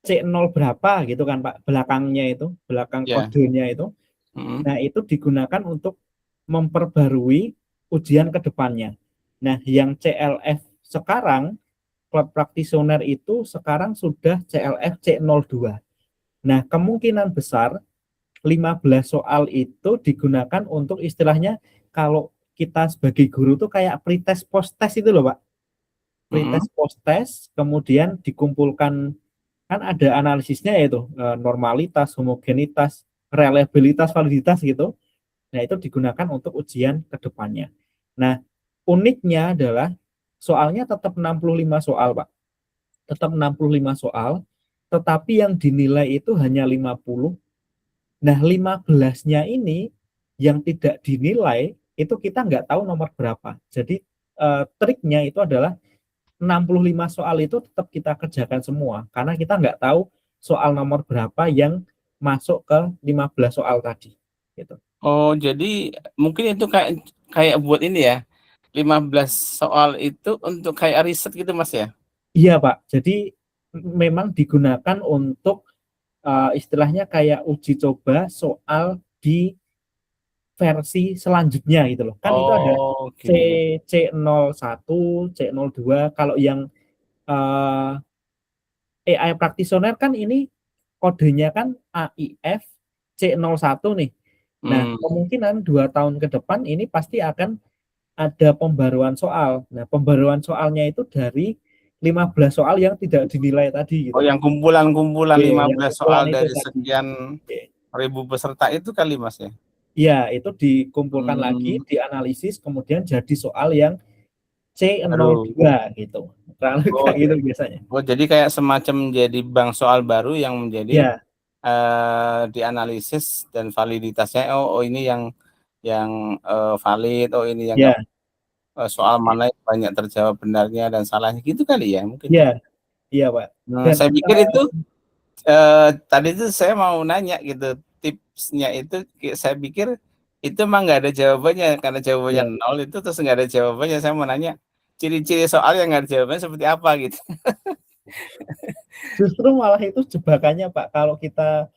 C0 berapa gitu kan, Pak, belakangnya itu, belakang Ya. kodenya itu. Mm-hmm. Nah, itu digunakan untuk memperbarui ujian ke depannya. Nah, yang CLF sekarang, Cloud Practitioner itu sekarang sudah CLF C02. Nah, kemungkinan besar 15 soal itu digunakan untuk istilahnya kalau kita sebagai guru tuh kayak pretest post test itu loh, Pak. Pretest post test kemudian dikumpulkan, kan ada analisisnya yaitu normalitas, homogenitas, reliabilitas, validitas gitu. Nah, itu digunakan untuk ujian ke depannya. Nah, uniknya adalah soalnya tetap 65 soal, Pak. Tetap 65 soal, tetapi yang dinilai itu hanya 50. Nah, 15-nya ini yang tidak dinilai itu kita nggak tahu nomor berapa. Jadi triknya itu adalah 65 soal itu tetap kita kerjakan semua karena kita nggak tahu soal nomor berapa yang masuk ke 15 soal tadi gitu. Oh, jadi mungkin itu kayak kayak buat ini ya. 15 soal itu untuk kayak riset gitu, Mas ya? Iya, Pak. Jadi memang digunakan untuk istilahnya kayak uji coba soal di versi selanjutnya gitu loh. Kan itu ada Oh, C gitu. C01, C02. Kalau yang AI practitioner kan ini kodenya kan AIF C01 nih. Nah, kemungkinan 2 tahun ke depan ini pasti akan ada pembaruan soal. Nah, pembaruan soalnya itu dari 15 soal yang tidak dinilai tadi gitu. Oh, yang kumpulan-kumpulan Oke, yang 15 kumpulan soal itu dari tadi. sekian Oke. ribu peserta itu kali, Mas ya? Ya, itu dikumpulkan lagi, dianalisis, kemudian jadi soal yang Baru. C02 gitu. Kurang lebih Oh, kayak gitu biasanya. oh, jadi kayak semacam jadi bank soal baru yang menjadi Ya, dianalisis dan validitasnya. Oh, ini yang valid. Oh, ini yang ya, soal mana yang banyak terjawab benarnya dan salahnya gitu kali ya mungkin ya. ya, iya, Pak. Nah, Dan saya pikir itu tadi itu saya mau nanya gitu tipsnya itu saya pikir itu emang nggak ada jawabannya karena jawabannya ya, nol itu terus nggak ada jawabannya. Saya mau nanya ciri-ciri soal yang nggak ada jawabannya seperti apa gitu. justru malah itu jebakannya, Pak. Kalau kita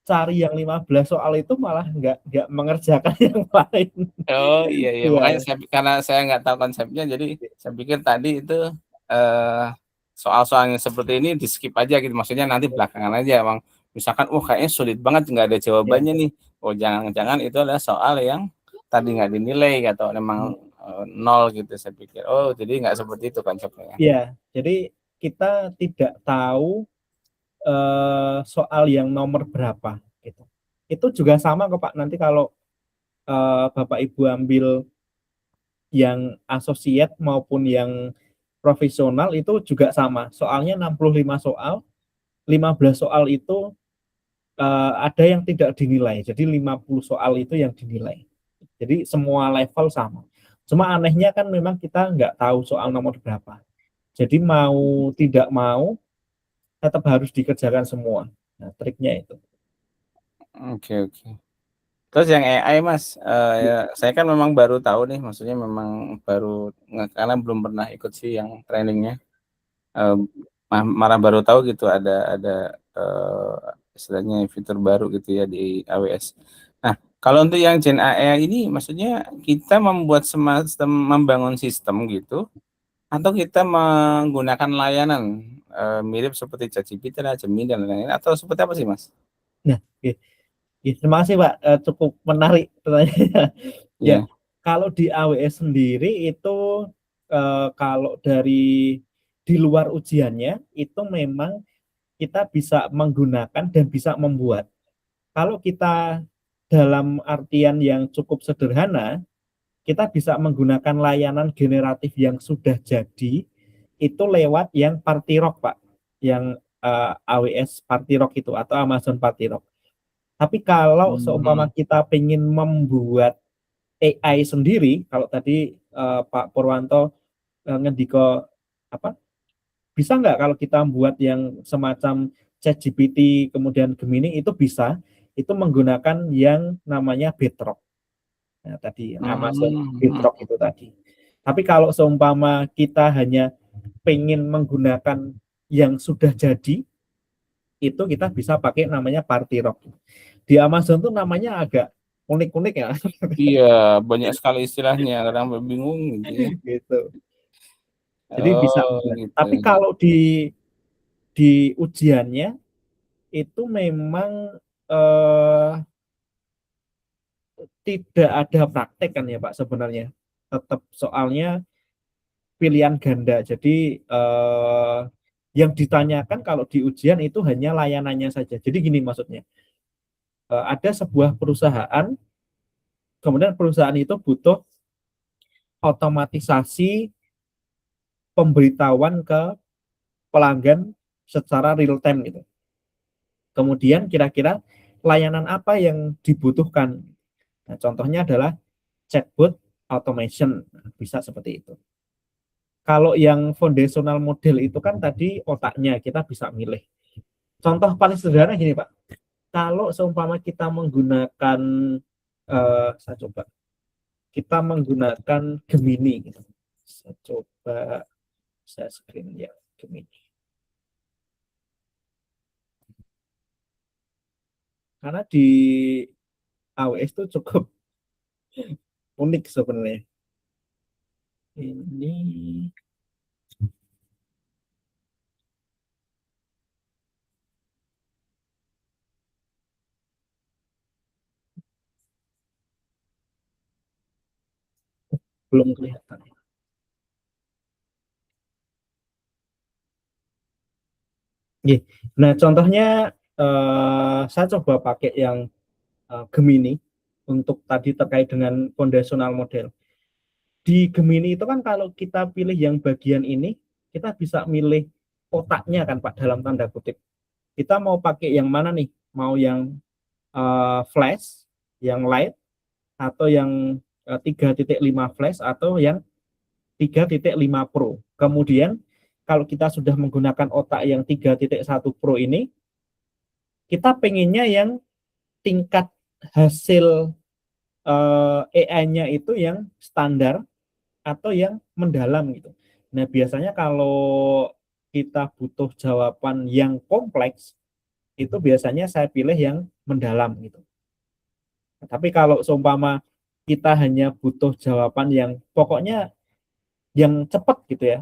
cari yang 15 soal itu malah nggak mengerjakan yang lain. Oh iya iya Iya, makanya karena saya nggak tahu konsepnya jadi saya pikir tadi itu eh, soal-soal yang seperti ini di skip aja gitu maksudnya nanti belakangan aja emang misalkan kayaknya sulit banget nggak ada iya. jawabannya nih jangan-jangan itu adalah soal yang tadi nggak dinilai atau memang nol gitu saya pikir jadi nggak seperti itu konsepnya. Iya, jadi kita tidak tahu soal yang nomor berapa gitu. Itu juga sama kok, Pak. Nanti kalau Bapak Ibu ambil yang associate maupun yang profesional itu juga sama. Soalnya 65 soal, 15 soal itu ada yang tidak dinilai. Jadi 50 soal itu yang dinilai. Jadi semua level sama. Cuma anehnya kan memang kita nggak tahu soal nomor berapa. Jadi mau tidak mau tetap harus dikerjakan semua. Nah, triknya itu. Oke, oke. Terus yang AI Mas, ya saya kan memang baru tahu nih, maksudnya memang baru karena belum pernah ikut sih yang trainingnya. Malah baru tahu gitu ada istilahnya fitur baru gitu ya di AWS. Nah, kalau untuk yang Gen AI ini maksudnya kita membuat semacam membangun sistem gitu atau kita menggunakan layanan mirip seperti ChatGPT lah, Gemini dan lain-lain atau seperti apa sih Mas? Nah, oke. Ya, terima kasih Pak, cukup menarik pertanyaannya. Ya, Ya. kalau di AWS sendiri itu kalau dari di luar ujiannya itu memang kita bisa menggunakan dan bisa membuat. Kalau kita dalam artian yang cukup sederhana, kita bisa menggunakan layanan generatif yang sudah jadi itu lewat yang Party Rock, Pak. Yang AWS Party Rock itu atau Amazon Party Rock. Tapi kalau seumpama kita pengen membuat AI sendiri, kalau tadi Pak Purwanto ngendiko apa? Bisa nggak kalau kita buat yang semacam ChatGPT kemudian Gemini itu bisa, itu menggunakan yang namanya Bedrock. Nah, tadi yang Amazon Bedrock itu tadi. Tapi kalau seumpama kita hanya pengen menggunakan yang sudah jadi, itu kita bisa pakai namanya Party Rock. Di Amazon tuh namanya agak unik-unik ya. Iya, banyak sekali istilahnya, kadang bingung gitu ya. Gitu. Jadi bisa. Oh, gitu. Tapi kalau di ujiannya itu memang tidak ada praktek kan ya Pak sebenarnya. Tetap soalnya pilihan ganda. Jadi yang ditanyakan kalau di ujian itu hanya layanannya saja. Jadi gini maksudnya. Ada sebuah perusahaan, kemudian perusahaan itu butuh otomatisasi pemberitahuan ke pelanggan secara real time gitu. Kemudian kira-kira layanan apa yang dibutuhkan. Nah, contohnya adalah chatbot automation, bisa seperti itu. Kalau yang foundational model itu kan tadi otaknya kita bisa milih. Contoh paling sederhana gini Pak, kalau seumpama kita menggunakan saya coba, kita menggunakan Gemini, gitu. Saya coba saya screen ya Gemini. Karena di AWS itu cukup unik sebenarnya. Ini belum kelihatan. Nah, contohnya saya coba pakai yang Gemini untuk tadi terkait dengan foundational model. Di Gemini itu kan kalau kita pilih yang bagian ini, kita bisa milih otaknya kan Pak dalam tanda kutip. Kita mau pakai yang mana nih? Mau yang flash, yang light, atau yang 3.5 flash, atau yang 3.5 Pro. Kemudian kalau kita sudah menggunakan otak yang 3.1 Pro ini, kita pengennya yang tingkat hasil AI-nya itu yang standar atau yang mendalam gitu. Nah, biasanya kalau kita butuh jawaban yang kompleks, itu biasanya saya pilih yang mendalam gitu. Nah, tapi kalau seumpama kita hanya butuh jawaban yang pokoknya yang cepat gitu ya,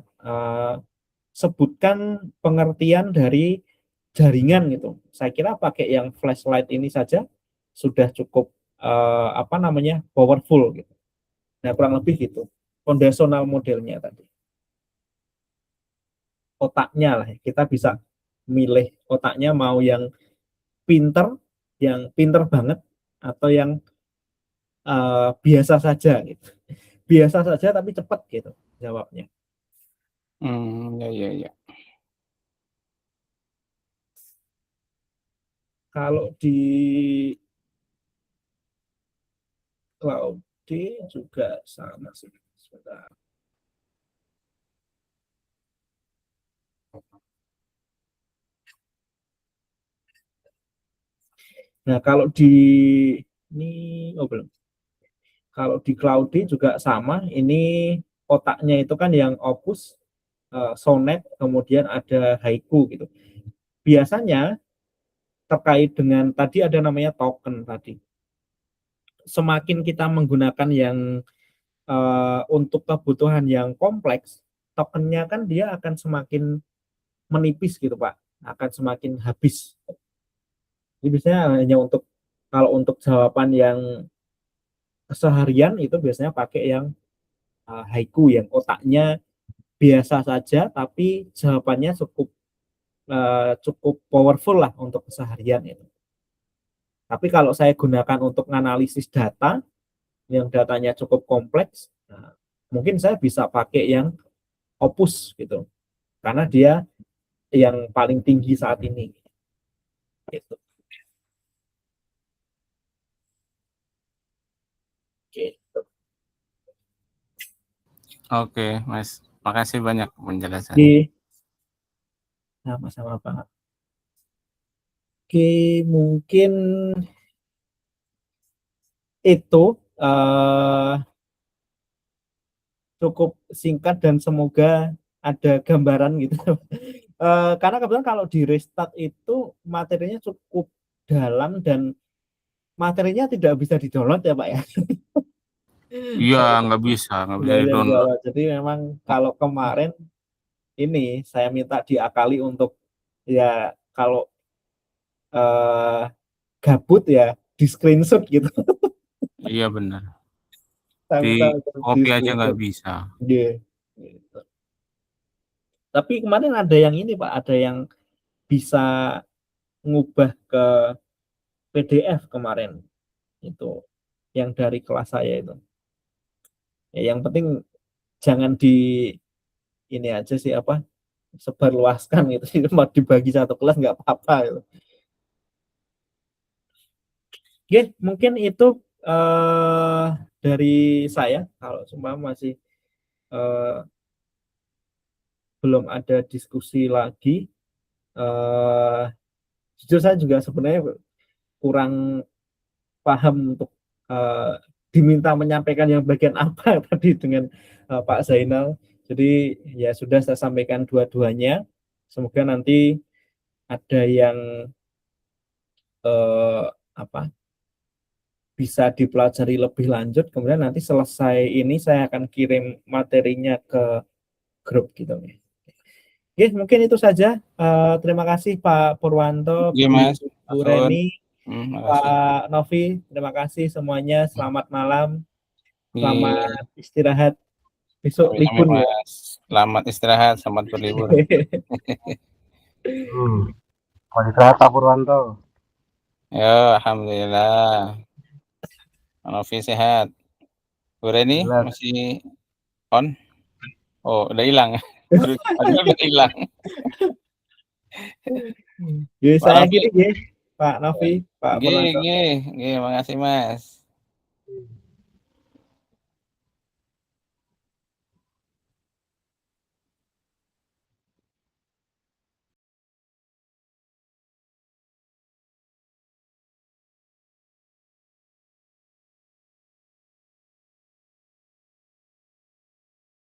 sebutkan pengertian dari jaringan gitu. Saya kira pakai yang flashlight ini saja sudah cukup powerful gitu. Nah, kurang lebih gitu. Foundational modelnya tadi. Otaknya lah, kita bisa milih otaknya mau yang pinter banget atau yang biasa saja gitu. Biasa saja tapi cepat gitu jawabnya. Ya, ya, ya. Kalau di Cloud juga sama sih. Sebentar. Nah, kalau di ini belum. Kalau di Cloudy juga sama, ini otaknya itu kan yang opus, sonnet, kemudian ada haiku gitu. Biasanya terkait dengan tadi ada namanya token tadi. Semakin kita menggunakan yang untuk kebutuhan yang kompleks, tokennya kan dia akan semakin menipis gitu Pak, akan semakin habis. Jadi biasanya hanya kalau untuk jawaban yang keseharian itu biasanya pakai yang haiku yang otaknya biasa saja tapi jawabannya cukup powerful lah untuk keseharian itu. Tapi kalau saya gunakan untuk analisis data yang datanya cukup kompleks, nah, mungkin saya bisa pakai yang opus gitu karena dia yang paling tinggi saat ini gitu. Gitu. Oke, Mas. Makasih banyak penjelasannya. Oke. Sama-sama Pak. Oke, mungkin itu cukup singkat dan semoga ada gambaran gitu. Karena kebetulan kalau di restart itu materinya cukup dalam dan materinya tidak bisa di-download ya Pak ya. Iya, nggak bisa di-download. Jadi memang kalau kemarin ini saya minta diakali untuk ya kalau gabut ya di screenshot gitu. Iya benar. Saya Di minta copy aja nggak bisa. Yeah. Gitu. Tapi kemarin ada yang ini Pak, ada yang bisa ngubah ke PDF kemarin itu yang dari kelas saya itu. Ya, yang penting jangan ini aja sih apa sebarluaskan gitu, mau dibagi satu kelas nggak apa-apa gitu. Oke, mungkin itu dari saya. Kalau semua masih belum ada diskusi lagi, jujur saya juga sebenarnya kurang paham untuk diminta menyampaikan yang bagian apa tadi dengan Pak Zainal. Jadi ya sudah saya sampaikan dua-duanya. Semoga nanti ada yang bisa dipelajari lebih lanjut. Kemudian nanti selesai ini saya akan kirim materinya ke grup gitu. Oke, mungkin itu saja. Terima kasih Pak Purwanto, Iya, Mas. Bu Reni, Makasih. Pak Novi. Terima kasih semuanya. Selamat malam. Selamat istirahat. Besok libur ya. Mas. Selamat istirahat, selamat berlibur. Selamat istirahat Pak Purwanto. Ya, alhamdulillah. Novi sehat. Bu Reni masih on? Oh, udah hilang. Udah hilang. Saya akhiri ya, Pak Novi, Pak Purwanto. Makasih Mas.